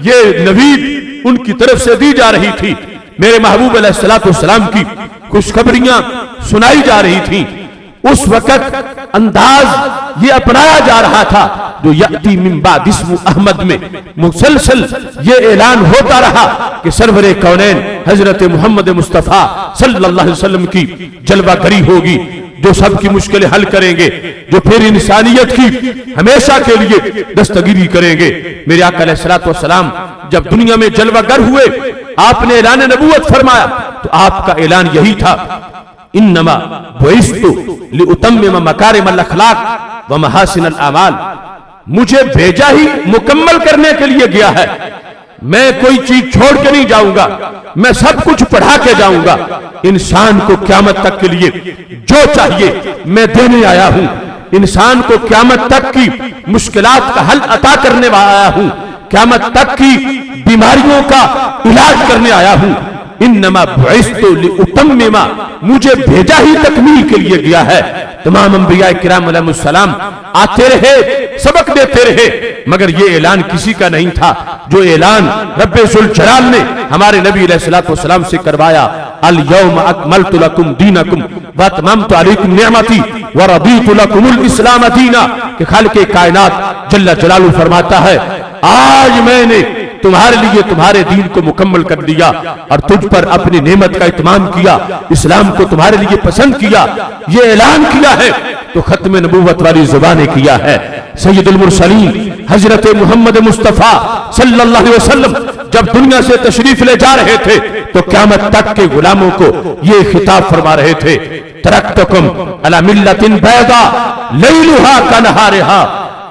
ये नवीद उनकी तरफ से दी जा रही थी, मेरे महबूब अलैहिस्सलातु वस्सलाम की खुशखबरियां सुनाई जा रही थी। उस वक्त अंदाज ये अपनाया जा रहा था जो यअती मिन बाद इस्मु अहमद में मुसलसल ये ऐलान होता रहा कि सरवरे कौनैन हजरत मोहम्मद मुस्तफ़ा सल्लल्लाहु अलैहि वसल्लम की जलवागरी होगी, जो सबकी मुश्किलें हल करेंगे, जो फिर इंसानियत की हमेशा के लिए दस्तगीरी करेंगे। मेरे आका अलैहिस्सलातु वस्सलाम जब दुनिया में जलवागर हुए, आपने ऐलान नबूवत फरमाया तो आपका ऐलान यही था, इन्नमा बुइस्तु लिउतम्मिम मकारिमल अखलाक व महासिनल आमाल, मुझे भेजा ही मुकम्मल करने के लिए गया है। मैं कोई चीज छोड़ के नहीं जाऊंगा, मैं सब कुछ पढ़ा के जाऊंगा। इंसान को क़यामत तक के लिए जो चाहिए मैं देने आया हूं। इंसान को क़यामत तक की मुश्किलात का हल अता करने आया हूं, क़यामत तक की बीमारियों का इलाज करने आया हूं। इन्नमा बुइस्तु लिउतम्मिमा, मुझे भेजा ही तकमील के लिए गया है तमाम अंबिया किराम अलैहिस्सलाम आते रहे, सबक देते रहे, मगर ये ऐलान किसी का नहीं था जो ऐलान रब्बे जुल जलाल ने हमारे नबी अलैहिस्सलातु वस्सलाम से करवाया। अल यौम अकमलतु लकुम दीनकुम व अतममतु अलैकुम निअमती व रदीतु लकुमुल इस्लाम दीना, कि खालिक़े कायनात जल्ला जलालुहु फरमाता है, आज मैंने तुम्हारे लिए तुम्हारे दीन को मुकम्मल कर दिया और तुझ पर अपनी नेमत का इत्माम किया, इस्लाम को तुम्हारे लिए पसंद किया। ये ऐलान किया है तो खत्म नबूवत वाली जुबान किया है। सैयदुल मुरसलीन हजरत मोहम्मद मुस्तफा सल्लल्लाहु अलैहि वसल्लम जब दुनिया से तशरीफ ले जा रहे थे तो क़यामत तक के गुलामों को ये खिताब फरमा रहे थे, तरक्तुकुम अला मिल्लतिन बैदा लैलुहा कनहारिहा,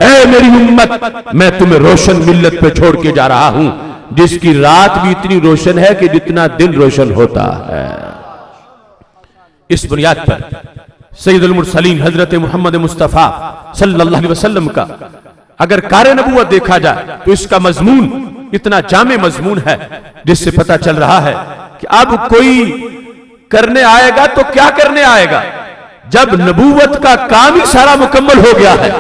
ऐ मेरी उम्मत मैं तुम्हें रोशन मिल्लत पे छोड़ के जा रहा हूं जिसकी रात भी इतनी रोशन है कि जितना दिन रोशन होता है। इस बुनियाद पर सैयदुल मुरसलीन हजरत मोहम्मद मुस्तफा सल्लल्लाहु अलैहि वसल्लम का अगर कार नबूवत देखा जाए तो इसका मजमून इतना जामे मजमून है जिससे पता चल रहा है कि अब कोई करने आएगा तो क्या करने आएगा, जब नबूवत का काम ही सारा मुकम्मल हो गया है,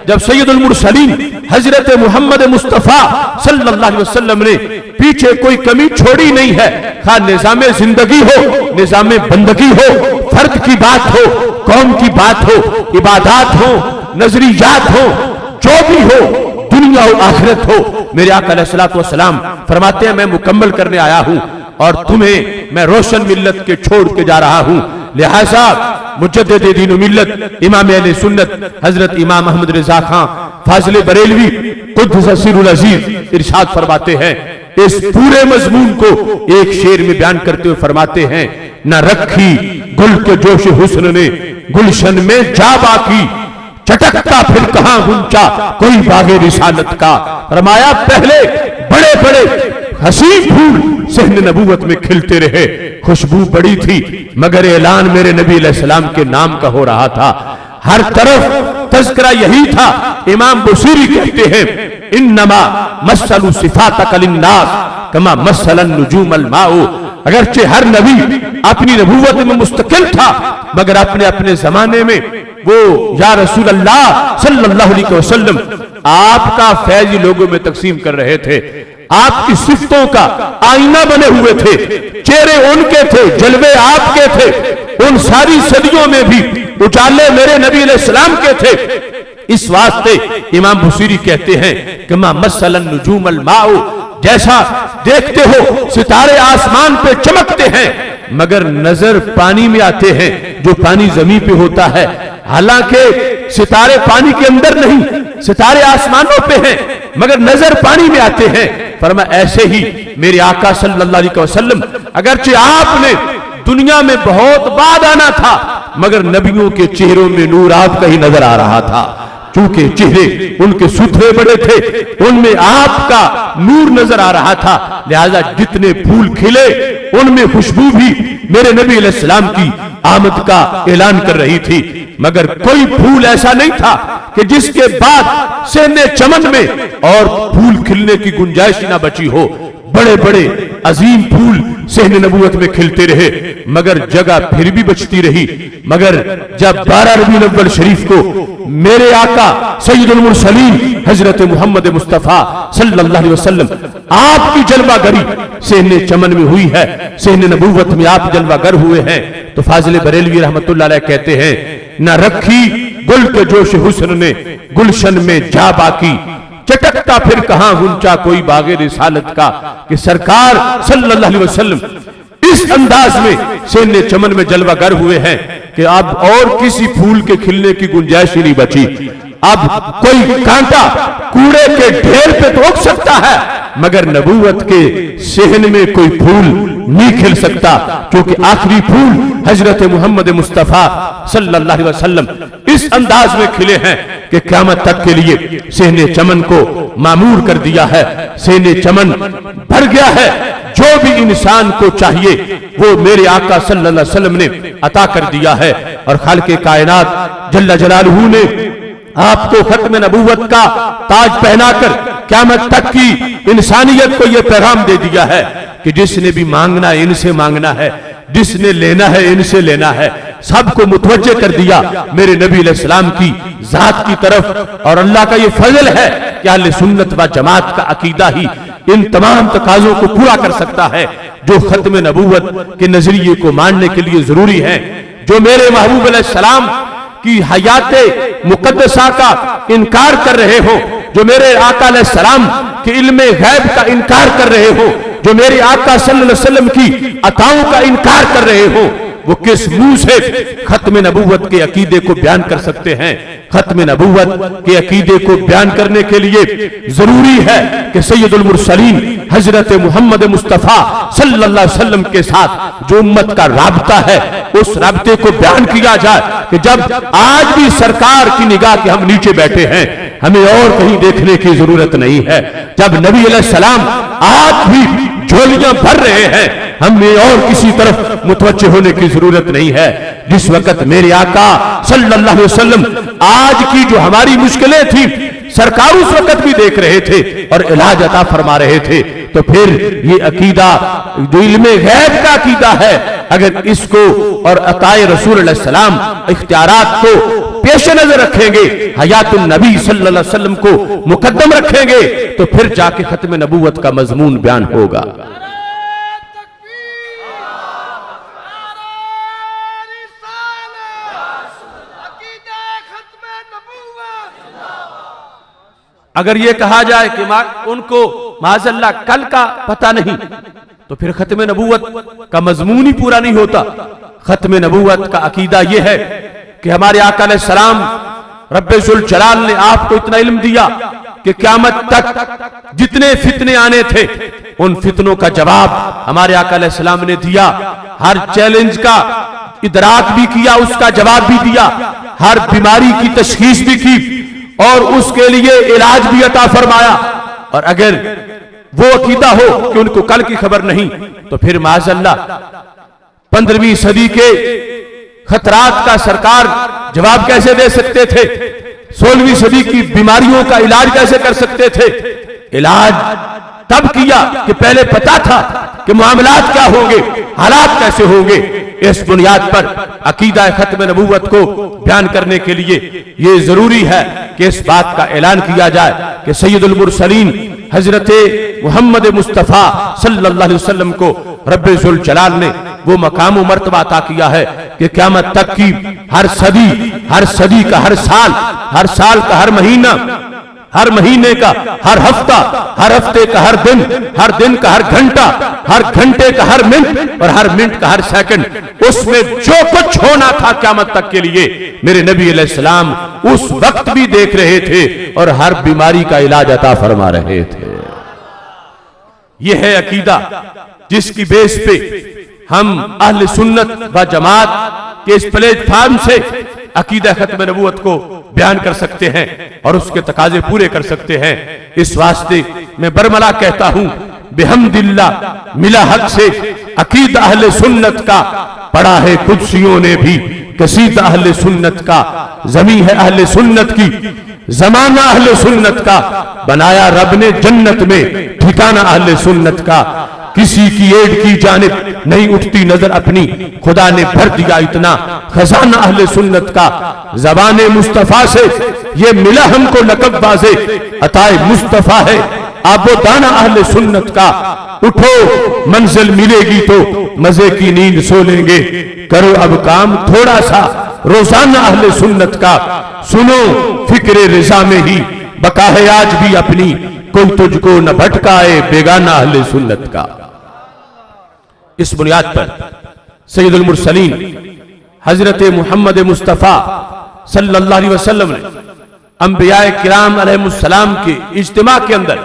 जब सैयदुल मुरसलीन हजरत मोहम्मद मुस्तफा सल्लल्लाहु अलैहि वसल्लम ने पीछे कोई कमी छोड़ी नहीं है, खा निजामे जिंदगी हो, निजामे बंदगी हो, फर्द की बात हो, कौम की बात हो, इबादत हो, नजरियात हो, जो भी हो, दुनिया और आखिरत हो, मेरे आका अलैहिस्सलातु वस्सलाम फरमाते हैं मैं मुकम्मल करने आया हूं और तुम्हें मैं रोशन मिल्लत के छोड़ के जा रहा हूं। लिहाजा मुजद्दिद दीन व मिल्लत इमाम अहले सुन्नत हजरत इमाम अहमद रजा खां फाजिल बरेलवी कुद्दस सिरुल अजीज इरशाद फरमाते हैं, इस पूरे मजमून को एक शेर में बयान करते हुए फरमाते हैं, न रखी गुल के जोश हुस्न ने गुलशन में जा बाकी, चटकता फिर कहां गुंचा कोई बागे रिसालत का। फरमाया पहले बड़े बड़े हसीन फूल सहन नबूवत में खिलते रहे, खुशबू बड़ी थी, मगर ऐलान मेरे नबी अलैहिस्सलाम के नाम का हो रहा था, हर तरफ तज़किरा यही था। इमाम बुसीरी कहते हैं, इन्नमा मसलु सिफातक लिन्नास कमा मसलन नुजूमल माउ, अगरचे हर नबी अपनी नबूवत में मुस्तकिल था मगर अपने अपने जमाने में वो या रसूल अल्लाह सल्लल्लाहु अलैहि वसल्लम आपका फैज लोगों में तकसीम कर रहे थे, आपकी सिफ्तों का आईना बने हुए थे, चेहरे उनके थे, जलवे आपके थे, उन सारी सदियों में भी उजाले मेरे नबी अलैहिस्सलाम के थे। इस वास्ते इमाम बुसीरी कहते हैं कि मा मसलन नुजूमल माउ, जैसा देखते हो सितारे आसमान पे चमकते हैं मगर नजर पानी में आते हैं, जो पानी जमीन पे होता है, हालांकि सितारे पानी के अंदर नहीं, सितारे आसमानों पे हैं मगर नजर पानी में आते हैं। फरमाया ऐसे ही मेरे आका सल्लल्लाहु अलैहि वसल्लम अगरचे आपने दुनिया में बहुत बाद आना था मगर नबियों के चेहरों में नूर आपका ही नजर आ रहा था, चूंकि चेहरे उनके सुथरे बड़े थे, उनमें आपका नूर नजर आ रहा था, लिहाजा जितने फूल खिले उनमें खुशबू भी मेरे नबी अलैहिस्सलाम की आमद का ऐलान कर रही थी। मगर कोई फूल ऐसा नहीं था कि जिसके बाद सेने चमन में और फूल खिलने की गुंजाइश ना बची हो। बड़े बड़े अजीम फूल सहने नबूवत में खिलते रहे मगर जगह फिर भी बचती रही। मगर जब 12 रबीउल अव्वल शरीफ को मेरे आका सैयदुल मुरसलीन हजरत मोहम्मद मुस्तफा सल्लल्लाहु अलैहि वसल्लम आपकी जलवागरी सहने चमन में हुई है, सहने नबूवत में आप जलवागर हुए हैं, तो फाजिल बरेलवी रहमतुल्लाह अलैह कहते हैं, न रखी गुल के जोश हुस्न ने गुलशन में जा बाकी, चटकता फिर कहां गुंचा कोई बागे रिसालत का, कि सरकार सल्लल्लाहु अलैहि वसल्लम इस अंदाज में सेने चमन में जलवागर हुए हैं कि अब और किसी फूल के खिलने की गुंजाइश ही नहीं बची। अब कोई कांटा कूड़े के ढेर पे तो उग सकता है मगर नबूवत के सेहन में कोई फूल नहीं खिल सकता, क्योंकि आखिरी फूल हजरत मोहम्मद मुस्तफा सल्लल्लाहु अलैहि वसल्लम इस अंदाज में खिले हैं कि क़यामत तक के लिए सेहने चमन को मामूर कर दिया है, सेहने चमन भर गया है। जो भी इंसान को चाहिए वो मेरे आका सल्लल्लाहु अलैहि वसल्लम ने अता कर दिया है। और खालिक़े कायनात जल्ला जलालहू ने आपको खत्म नबूवत का ताज पहनाकर क़यामत तक की इंसानियत को यह पैगाम दे दिया है कि जिसने भी मांगना है इनसे मांगना है, जिसने लेना है इनसे लेना है। सबको मुतवज्जे कर दिया मेरे नबी अलैहिस्सलाम की जात की तरफ। और अल्लाह का ये फजल है कि अहले सुन्नत व जमात का अकीदा ही इन तमाम तकाजों को पूरा कर सकता है जो खत्म नबूवत के नजरिए को मानने के लिए जरूरी है। जो मेरे महबूब अलैहिस्सलाम की हयाते मुकद्दसा का इनकार कर रहे हो, जो मेरे आका अलैहिस्सलाम के इल्मे गैब का इनकार कर रहे हो, जो मेरे आका सल्लल्लाहु अलैहि वसल्लम की अताओं का इनकार कर रहे हो, वो किस मुंह से खत्म नबूवत के अकीदे को बयान कर सकते हैं। खत्म नबूवत के अकीदे को बयान करने के लिए जरूरी है कि सैयदुल मुरसलीन हजरत मोहम्मद मुस्तफा सल्लल्लाहु अलैहि वसल्लम के साथ जो उम्मत का राब्ता है उस राब्ते को बयान किया जाए कि जब आज भी सरकार की निगाह के हम नीचे बैठे हैं, हमें और कहीं देखने की जरूरत नहीं है। जब नबी अलैहिस्सलाम आज भी झोलियां भर रहे हैं, हमें और किसी तरफ मुतवज्जे होने की जरूरत नहीं है। जिस वक्त मेरे आका सल्लल्लाहु अलैहि वसल्लम आज की जो हमारी मुश्किलें थी सरकार उस वक्त भी देख रहे थे और इलाज अता फरमा रहे थे, तो फिर ये अकीदा जो इल्मे गैब का अकीदा है, अगर इसको और अताए रसूल अलैहि सलाम इख्तियारात को पेश नजर रखेंगे, हयातुन नबी सल्लल्लाहु अलैहि वसल्लम को मुकद्दम रखेंगे, तो फिर जाके खत्म नबूवत का मजमून बयान होगा। अगर ये कहा जाए कि उनको माज़अल्लाह कल का पता नहीं, तो फिर खत्म नबूवत का मजमून ही पूरा नहीं होता। खत्म नबूवत का अकीदा यह है कि हमारे आका अलैहिस्सलाम रब्बे जुल जलाल ने आपको इतना इल्म दिया कि क़यामत तक जितने फितने आने थे उन फितनों का जवाब हमारे आका अलैहिस्सलाम ने दिया। हर चैलेंज का इदराक भी किया, उसका जवाब भी दिया, हर बीमारी की तशखीस भी की और उसके लिए इलाज भी अता फरमाया। और अगर वो अकीदा हो कि उनको कल की खबर नहीं, तो फिर माज़अल्लाह 15वीं सदी के खतरात का सरकार जवाब कैसे दे सकते थे? 16वीं सदी की बीमारियों का इलाज कैसे कर सकते थे? इलाज तब किया कि पहले पता था कि मामलात क्या होंगे, हालात कैसे होंगे। इस बुनियाद पर अकीदा खत्म नबूवत को बयान करने के लिए ये जरूरी है कि इस बात का ऐलान किया जाए कि सैयदुल मुरसलीन हजरत मोहम्मद मुस्तफा सल्लल्लाहु अलैहि वसल्लम को रब्बे जुल जलाल ने वो मकाम मर्तबा अता किया है कि क़यामत तक की हर सदी का हर साल का हर महीना, हर महीने का हर हफ्ता, हर हफ्ते का हर दिन का हर घंटा, हर घंटे का हर मिनट और हर मिनट का हर सेकंड, उसमें जो कुछ होना था क़यामत तक के लिए मेरे नबी अलैहिस्सलाम उस वक्त भी देख रहे थे और हर बीमारी का इलाज अता फरमा रहे थे। यह है अकीदा जिसकी बेस पे हम अहले सुन्नत व जमात के इस प्लेटफार्म से अकीदा खत्म नबूवत को बयान कर सकते हैं और उसके तकाजे पूरे कर सकते हैं। इस वास्ते मैं बरमला कहता हूं, बिहम्दिल्लाह मिला हक से अकीदा अहले सुन्नत का पढ़ा है कुदसियों ने भी, कसीदा अहले सुन्नत का, जमी है अहले सुन्नत की, जमाना अहले सुन्नत का, बनाया रब ने जन्नत में ठिकाना अहले सुन्नत का। किसी की एड की जानिब नहीं उठती नजर अपनी, खुदा ने भर दिया इतना खजाना अहले सुन्नत का। ज़बाने मुस्तफा से ये मिला हमको लक़ब वाज़े, अताए मुस्तफा है आबो दाना अहले सुन्नत का। उठो मंजिल मिलेगी तो मजे की नींद सो लेंगे, करो अब काम थोड़ा सा रोजाना अहले सुन्नत का। सुनो फिक्रे रिजा में ही बका है आज भी अपनी, कोई तुझको न भटकाए बेगाना अहले सुन्नत का। इस बुनियाद पर सैयदुल मुरसलीन हजरत मोहम्मद मुस्तफा सल्लल्लाहु अलैहि वसल्लम ने अंबियाए किराम अलैहिमुस्सलाम के इज्तिमा के अंदर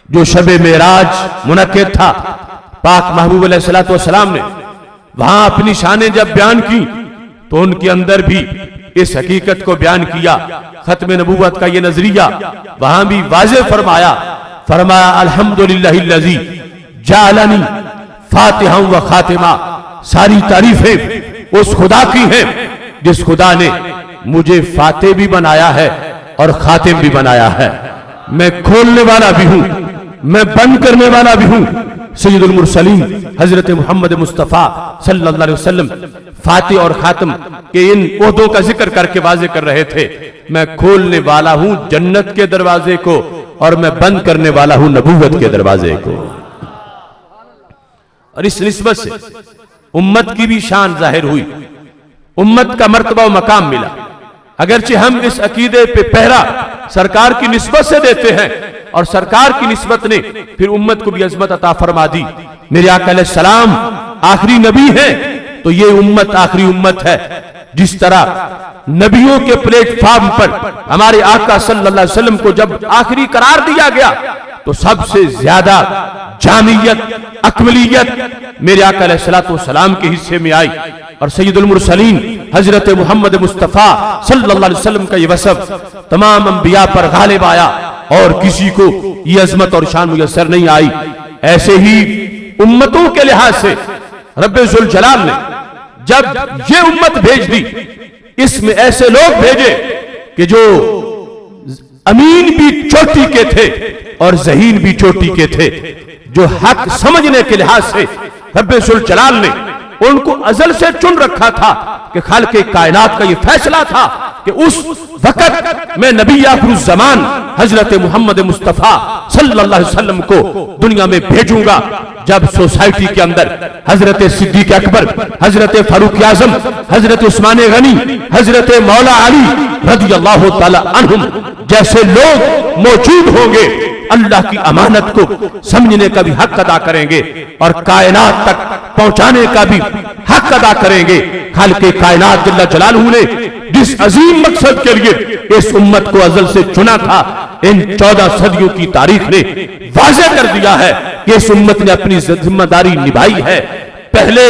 जो शबे मेराज मुनक्किद था, पाक महबूब अलैहिस्सलातु वस्सलाम ने वहां अपनी शानें जब बयान की तो उनके अंदर भी इस हकीकत को बयान किया। खत्म नबूवत का ये नजरिया वहां भी वाज़े फरमाया अल्हम्दुलिल्लाहिल्लज़ी जालनी फातिहा व खातिमा। सारी तारीफें उस खुदा की हैं जिस खुदा ने मुझे फातिह भी बनाया है और खातिम भी बनाया है। मैं खोलने वाला भी हूं, मैं बंद करने वाला भी हूं। सैयदुल मुरसलीन हजरत मोहम्मद मुस्तफा सल्लल्लाहु अलैहि वसल्लम फातिह और खातिम के इन ओहदों का जिक्र करके वाजे कर रहे थे, मैं खोलने वाला हूं जन्नत के दरवाजे को और मैं बंद करने वाला हूं नबूवत के दरवाजे को। और इस निस्बत से उम्मत की भी शान जाहिर हुई, उम्मत का मर्तबा व मकाम मिला। अगरचे हम इस अकीदे पे पहरा सरकार की निस्बत से देते हैं और सरकार की निस्बत ने फिर उम्मत को भी अजमत अता फरमा दी। मेरे आका अलैहिस्सलाम आखिरी नबी है तो ये उम्मत आखिरी उम्मत है। जिस तरह नबियों के प्लेटफॉर्म पर हमारे आका सल्लल्लाहु अलैहि वसल्लम को जब आखिरी करार दिया गया तो सबसे ज्यादा जामियत, अकमलियत मेरे आका अलैहिस्सलातु वस्सलाम के हिस्से में आई और सैयदुल मुरसलीन हजरत मोहम्मद मुस्तफ़ा सल्लल्लाहु अलैहि वसल्लम का ये वसफ तमाम अंबिया पर गालिब आया और किसी को ये अजमत और शान मुयस्सर नहीं आई। ऐसे ही उम्मतों के लिहाज से रब्बे जुल जलाल ने जब ये उम्मत भेज दी, इसमें ऐसे लोग भेजे कि जो अमीन भी चोटी के थे और जहीन भी चोटी के थे, जो हक समझने के लिहाज से रब्बे जुल जलाल ने उनको अजल से चुन रखा था कि खालिक़े कायनात का ये फैसला था कि उस वक़्त में नबी आखिरुज़्ज़मान हजरत मोहम्मद मुस्तफ़ा सल्लल्लाहु अलैहि वसल्लम को दुनिया में भेजूंगा। जब सोसाइटी के अंदर हजरत सिद्दीक़ अकबर, हजरत फारूक आज़म, हजरत उस्मान गनी, हजरत मौला अली रज़ियल्लाहु ताला अन्हुम जैसे लोग मौजूद होंगे, अल्लाह की अमानत को समझने का भी हक अदा करेंगे और कायनात तक पहुंचाने का भी हक अदा करेंगे। खालिक़े कायनात जल्ल जलालहू ने जिस अजीम मकसद के लिए इस उम्मत को अज़ल से चुना था, इन 14 सदियों की तारीख ने वाज़े कर दिया है कि इस उम्मत ने अपनी जिम्मेदारी निभाई है। पहले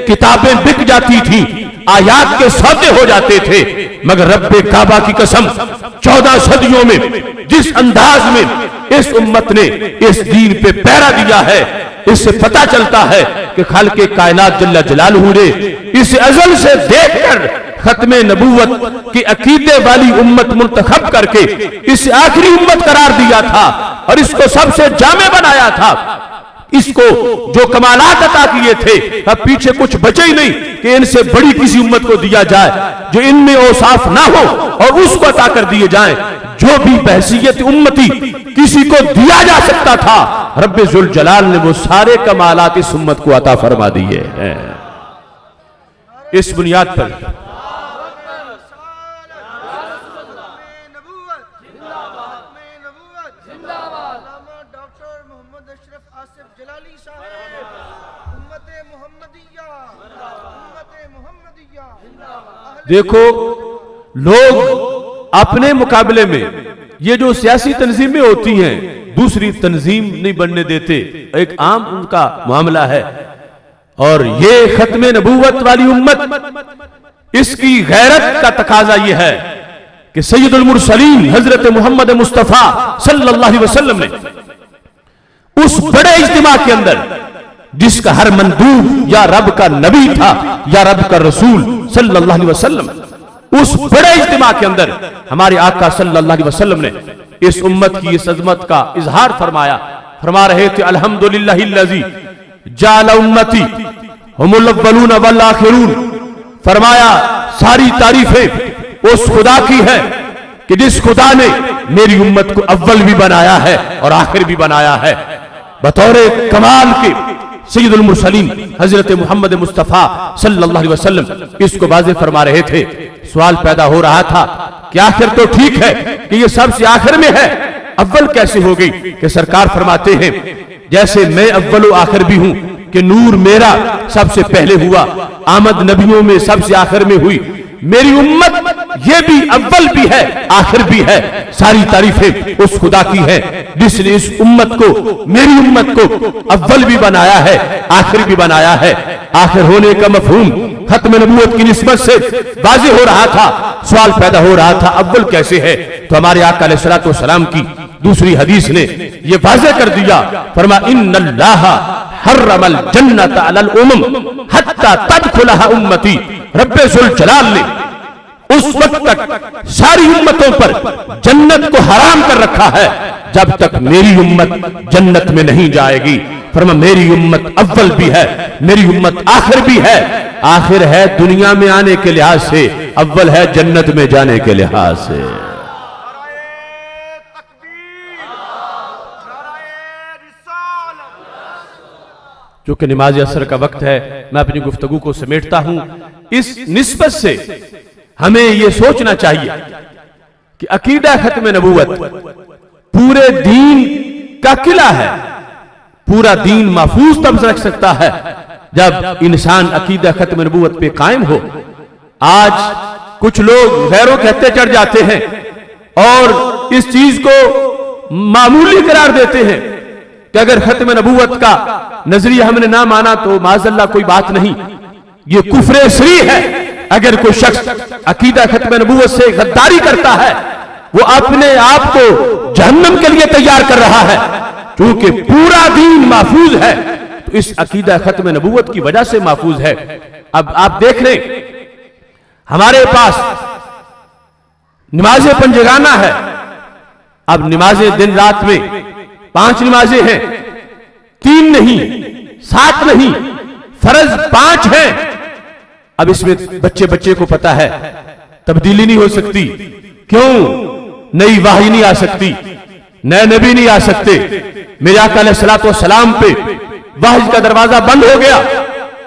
किताबें बिक जाती थी, आयात के सौदे हो जाते थे, मगर रब्बे काबा की कसम 14 सदियों में जिस अंदाज में इस उम्मत ने इस दीन पे पहरा दिया है, इससे पता चलता है कि खालिक़े कायनात जल्ल जलालहू ने इस अज़ल से देखकर खत्मे नबूवत की अकीदे वाली उम्मत मुंतखब करके इसे आखिरी उम्मत करार दिया था और इसको सबसे जामे बनाया था। इसको जो कमालात अता किए थे, अब पीछे कुछ बचे ही नहीं कि इनसे बड़ी किसी उम्मत को दिया जाए जो इनमें औसाफ ना हो और उसको अता कर दिए जाए। जो भी बहसियत उम्मती किसी को दिया जा सकता था, रब्बे जुल जलाल ने वो सारे कमालात इस उम्मत को अता फरमा दिए हैं। इस बुनियाद पर देखो, लोग अपने मुकाबले में ये जो सियासी तंजीमें होती हैं दूसरी तंजीम नहीं बनने देते, एक आम उनका मामला है। और ये खत्मे नबूवत वाली उम्मत, इसकी गैरत का तकाजा ये है कि सैयदुल मुरसलीन हजरत मोहम्मद मुस्तफ़ा सल्लल्लाहु अलैहि वसल्लम ने उस बड़े इज्तिमा के अंदर जिसका हर मंदूब या रब का नबी था या रब का रसूल सल्लल्लाहु अलैहि वसल्लम, उस बड़े इज्तिमा के अंदर हमारे आका सल्लल्लाहु अलैहि वसल्लम ने इस उम्मत की इस अजमत का इजहार फरमाया। फरमा रहे थे, अल्हम्दुलिल्लाहिल्लज़ी जाल उम्मती हुमुल अव्वलून वल आखिरून। फरमाया, सारी तारीफें उस खुदा की है कि जिस खुदा ने मेरी उम्मत को अव्वल भी बनाया है और आखिर भी बनाया है। बतौर कमाल के सैयदुल मुरसलीन हजरत मोहम्मद मुस्तफ़ा सल्लल्लाहु अलैहि वसल्लम इसको वाज़े फरमा रहे थे। सवाल पैदा हो रहा था कि आखिर तो ठीक है कि ये सबसे आखिर में है, अव्वल कैसे हो गई? कि सरकार फरमाते हैं, जैसे मैं अव्वल आखिर भी हूं कि नूर मेरा सबसे पहले हुआ, आमद नबियों में सबसे आखिर में हुई, मेरी उम्मत ये भी अव्वल भी है आखिर भी है। सारी तारीफें उस खुदा की है जिसने इस उम्मत को, मेरी उम्मत को अव्वल भी बनाया है आखिर भी बनाया है। आखिर होने का मफहूम खत्म नबूवत की निस्बत से वाज़ेह हो रहा था। सवाल पैदा हो रहा था, अव्वल कैसे है? तो हमारे आका अलैहिस्सलातु वस्सलाम की दूसरी हदीस ने यह वाज़ेह कर दिया। फरमा, इन्नल्लाह हर्रमल जन्नत अलल उमम हत्ता तदखुलहा उम्मती। रब्बे जुल जलाल ने उस वक्त तक सारी उम्मतों पर जन्नत को हराम कर रखा है जब तक मेरी उम्मत जन्नत में नहीं जाएगी। फरमा, मेरी उम्मत अव्वल भी है, मेरी उम्मत आखिर भी है। आखिर है दुनिया में आने के लिहाज से, अव्वल है जन्नत में जाने के लिहाज से। चूंकि नमाज असर का वक्त है, मैं अपनी गुफ्तगू को समेटता हूं। इस निस्बत से हमें यह सोचना चाहिए कि अकीदा खत्म नबूवत पूरे दीन का किला है। पूरा दीन महफूज तब रख सकता है जब इंसान अकीदा खत्म नबूवत पे कायम हो। आज कुछ लोग गैरों कहते चढ़ जाते हैं और इस चीज को मामूली करार देते हैं कि अगर खत्म नबूवत का नजरिया हमने ना माना तो माज़अल्लाह कोई बात नहीं, ये कुफ्रे श्री है। अगर कोई शख्स अकीदा खत्म नबूवत से गद्दारी करता है, वो अपने आप को जहन्नम के लिए तैयार कर रहा है। क्योंकि पूरा दीन महफूज है तो इस अकीदा खत्म नबूवत की वजह से महफूज है। अब आप देख रहे हमारे पास नमाजें पंजगाना है। अब नमाजें दिन रात में 5 नमाजें हैं, 3 नहीं, 7 नहीं, फर्ज 5 हैं। अब इसमें बच्चे बच्चे को पता है तब्दीली नहीं हो सकती। क्यों? नई वाही नहीं आ सकती, नए नबी नहीं आ सकते। मेरे आका अलैहिस्सलातु वस्सलाम पे वाही का दरवाजा बंद हो गया,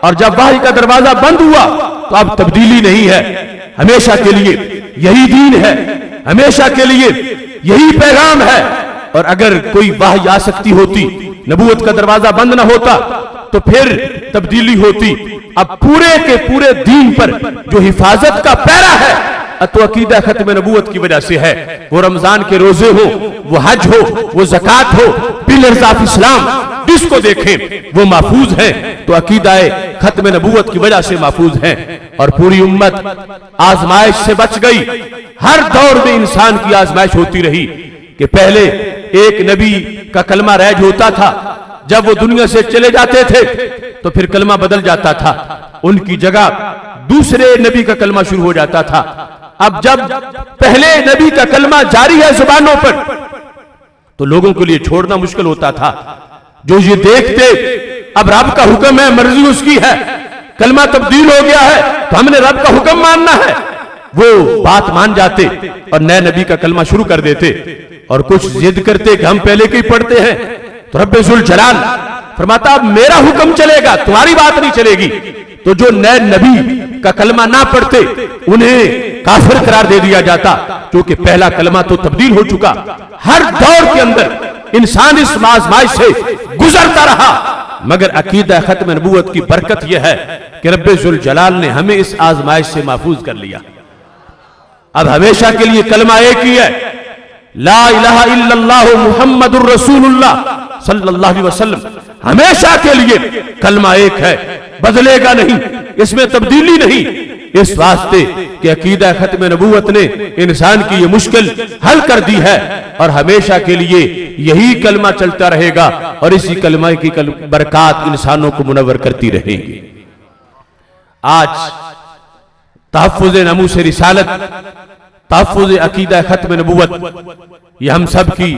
और जब वाही का दरवाजा बंद हुआ तो अब तब्दीली नहीं है। हमेशा के लिए यही दीन है, हमेशा के लिए यही पैगाम है। और अगर कोई वाही आ सकती होती, नबूवत का दरवाजा बंद ना होता, तो फिर तब्दीली होती। अब पूरे के पूरे दीन पर जो हिफाजत का पैरा है तो अकीदा खत्म नबूवत की वजह से है। वो रमजान के रोजे हो, वो हज हो, वो ज़कात हो, पिलर्स ऑफ इस्लाम जिसको देखें वो महफूज है। तो अकीदा खत्म नबूवत की वजह से महफूज है। और पूरी उम्मत आजमाइश से बच गई। हर दौर में इंसान की आजमाइश होती रही कि पहले एक नबी का कलमा रैज होता था, जब वो दुनिया से चले जाते थे तो फिर कलमा बदल जाता था, उनकी जगह दूसरे नबी का कलमा शुरू हो जाता था। अब जब पहले नबी का कलमा जारी है जुबानों पर, तो लोगों के लिए छोड़ना मुश्किल होता था। जो ये देखते अब रब का हुक्म है, मर्जी उसकी है, कलमा तब्दील हो गया है तो हमने रब का हुक्म मानना है, वो बात मान जाते और नए नबी का कलमा शुरू कर देते। और कुछ जिद करते कि हम पहले के ही पढ़ते हैं, तो रब्बे जुल जलाल फरमाता अब मेरा हुक्म चलेगा, तुम्हारी बात नहीं चलेगी। तो जो नए नबी का कलमा ना पढ़ते उन्हें काफिर करार दे दिया जाता, क्योंकि पहला कलमा तो तब्दील हो चुका। हर दौर के अंदर इंसान इस आजमाइश से गुजरता रहा, मगर अकीदा खत्म नबूवत की बरकत यह है कि रब्बे जुल जलाल ने हमें इस आजमाइश से महफूज कर लिया। अब हमेशा के लिए कलमा एक ही है, ला इलाहा इल्लल्लाह मुहम्मदुर रसूलुल्लाह सल्लल्लाहु अलैहि वसल्लम। हमेशा के लिए कलमा एक है, बदलेगा नहीं, इसमें तब्दीली नहीं। इस वास्ते कि अकीदा खत्म नबूवत ने इंसान की ये मुश्किल हल कर दी है, और हमेशा के लिए यही कलमा चलता रहेगा, और इसी कलमा की बरकत इंसानों को मुनव्वर करती रहेगी। आज तहफ़्फ़ुज़ नमूस रिसालत, तहफ़्फ़ुज़ अकीदा खत्म नबूवत, ये हम सब की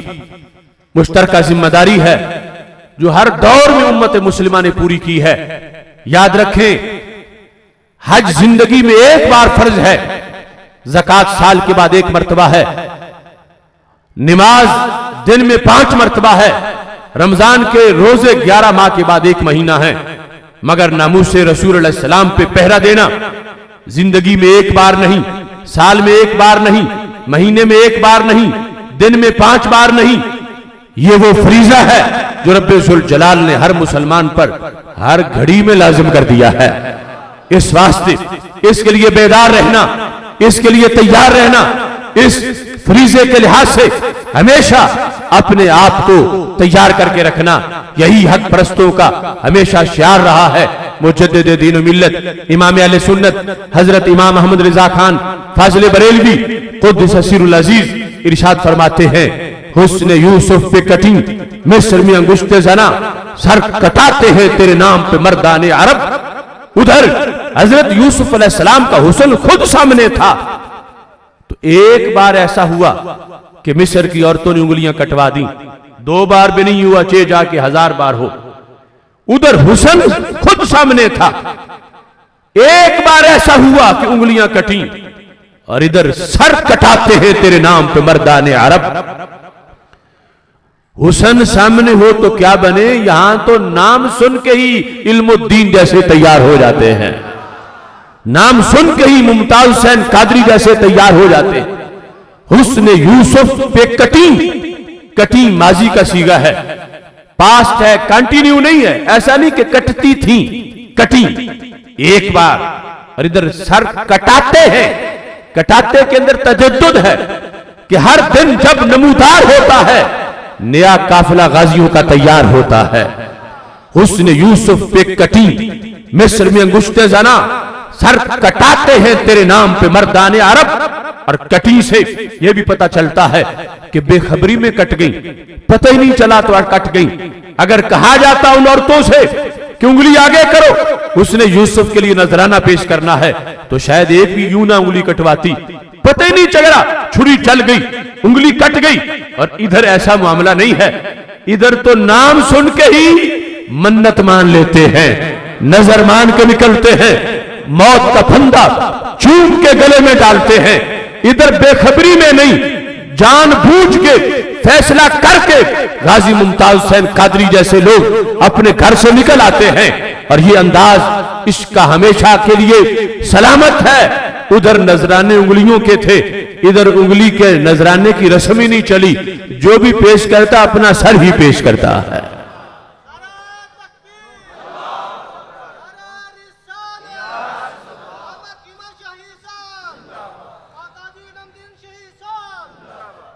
मुश्तरका जिम्मेदारी है, जो हर दौर में उम्मत मुस्लिमा ने पूरी की है। याद रखें, हज जिंदगी में एक बार फर्ज है, ज़कात साल के बाद 1 मरतबा है, नमाज दिन में 5 मरतबा है, रमजान के रोजे 11 माह के बाद 1 महीना है। मगर नामूस रसूल अलैहि सलाम पे पहरा देना जिंदगी में 1 बार नहीं, साल में 1 बार नहीं, महीने में 1 बार नहीं, दिन में 5 बार नहीं, ये वो फरीजा है जो रब्बे जुल जलाल ने हर मुसलमान पर हर घड़ी में लाजिम कर दिया है। इस वास्ते इसके लिए बेदार रहना, इसके लिए तैयार रहना, इस फरीजे के लिहाज से हमेशा अपने आप को तैयार करके रखना, यही हक परस्तों का हमेशा शियार रहा है। मुजद्दिद दीन व मिल्लत इमाम अहले सुन्नत हजरत इमाम अहमद रिजा खान फाजिल बरेलवी कुद्दस सिरुल अजीज इरशाद फरमाते हैं, हुस्न यूसुफ पे कटिंग मिस्र में अंगुश्ते जना, सर कटाते हैं तेरे नाम पे मर्दाने अरब। उधर हजरत यूसुफ अलैहिस्सलाम का हुस्न खुद सामने था। तो एक बार ऐसा हुआ कि मिस्र की औरतों ने उंगलियां कटवा दी, 2 बार भी नहीं हुआ, चाहे जाके 1000 बार हो। उधर हुस्न खुद सामने था। एक बार ऐसा हुआ कि उंगलियां कटी और इधर सर कटाते हैं तेरे नाम पे मर्दाने अरब। हुसन सामने हो तो क्या बने, यहां तो नाम सुन के ही इल्मुद्दीन जैसे तैयार हो जाते हैं, नाम सुन के ही मुमताज हुसैन कादरी जैसे तैयार हो जाते हैं। हुस्न यूसुफ पे कटी माजी का सीगा है, पास्ट है, कंटिन्यू नहीं है। ऐसा नहीं कि कटती थी, कटी एक बार, और इधर सर कटाते हैं। कटाते के अंदर तजद्दुद है कि हर दिन जब नमूदार होता है नया काफिला गाजियों का तैयार होता है। हुस्न यूसुफ पे कटी मिस्र में अंगुश्ते जना, सर कटाते हैं तेरे नाम पे मर्दाने अरब। और कटी से यह भी पता चलता है कि बेखबरी में कट गई, पता ही नहीं चला तो कट गई। अगर कहा जाता उन औरतों से कि उंगली आगे करो, उसने यूसुफ के लिए नजराना पेश करना है, तो शायद एक भी यूं ना उंगली कटवाती, पता ही नहीं चला, छुरी चल गई, उंगली कट गई। और इधर ऐसा मामला नहीं है, इधर तो नाम सुन के ही मन्नत मान लेते हैं, नजर मान के निकलते हैं, मौत का फंदा चूम के गले में डालते हैं। इधर बेखबरी में नहीं, जानबूझ के फैसला करके गाजी मुमताज हुसैन कादरी जैसे लोग अपने घर से निकल आते हैं। और ये अंदाज इसका हमेशा के लिए सलामत है। उधर नजराने उंगलियों के थे, इधर उंगली के नजराने की रस्म ही नहीं चली, जो भी पेश करता अपना सर ही पेश करता है।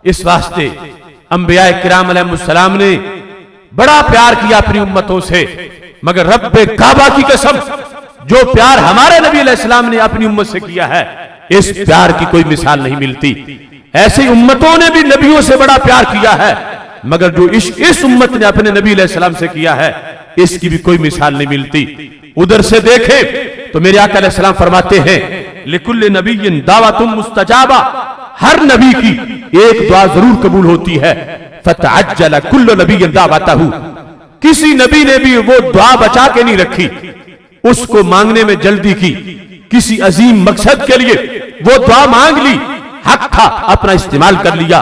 इस वास्ते अंबिया किराम अलैहिस्सलाम ने बड़ा प्यार किया अपनी उम्मतों से, मगर रब्बे काबा की कसम, जो प्यार हमारे नबी अलैहिस्सलाम ने अपनी उम्मत से किया है, इस प्यार की कोई मिसाल नहीं मिलती। ऐसी उम्मतों ने भी नबियों से बड़ा प्यार किया है, मगर जो इस उम्मत ने अपने नबी अलैहिस्सलाम से किया है, इसकी भी कोई मिसाल नहीं मिलती। उधर से देखे तो मेरे आका अलैहिस्सलाम फरमाते हैं, लिकुल्लि नबिय्यिन दावतुम मुस्तजाबा, हर नबी की एक दुआ जरूर कबूल होती है। फतअज्जल कुल्लु नबिय्यिन दावतहु, किसी नबी ने भी वो दुआ बचा के नहीं रखी, उसको मांगने में जल्दी की, किसी अजीम मकसद के लिए वो दुआ मांग ली, हक था अपना इस्तेमाल कर लिया।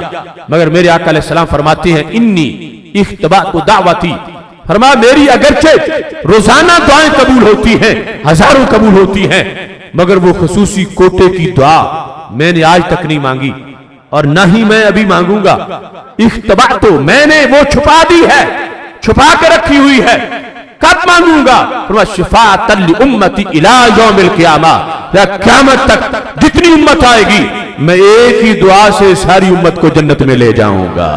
मगर मेरे आका अलैहिस्सलाम फरमाते हैं, इन्नी इख्तबातु दावती, फरमा मेरी अगरचे रोजाना दुआएं कबूल होती हैं, हजारों कबूल होती हैं, मगर वो खुसूसी कोटे की दुआ मैंने आज तक नहीं मांगी और ना ही मैं अभी मांगूंगा। इख्तबा तो मैंने वो छुपा दी है, छुपा के रखी हुई है, कब मांगूंगा? शिफाअतन लि उम्मती इला यौमिल क़ियामा, क़यामत तक जितनी उम्मत आएगी मैं एक ही दुआ से सारी उम्मत को जन्नत में ले जाऊंगा।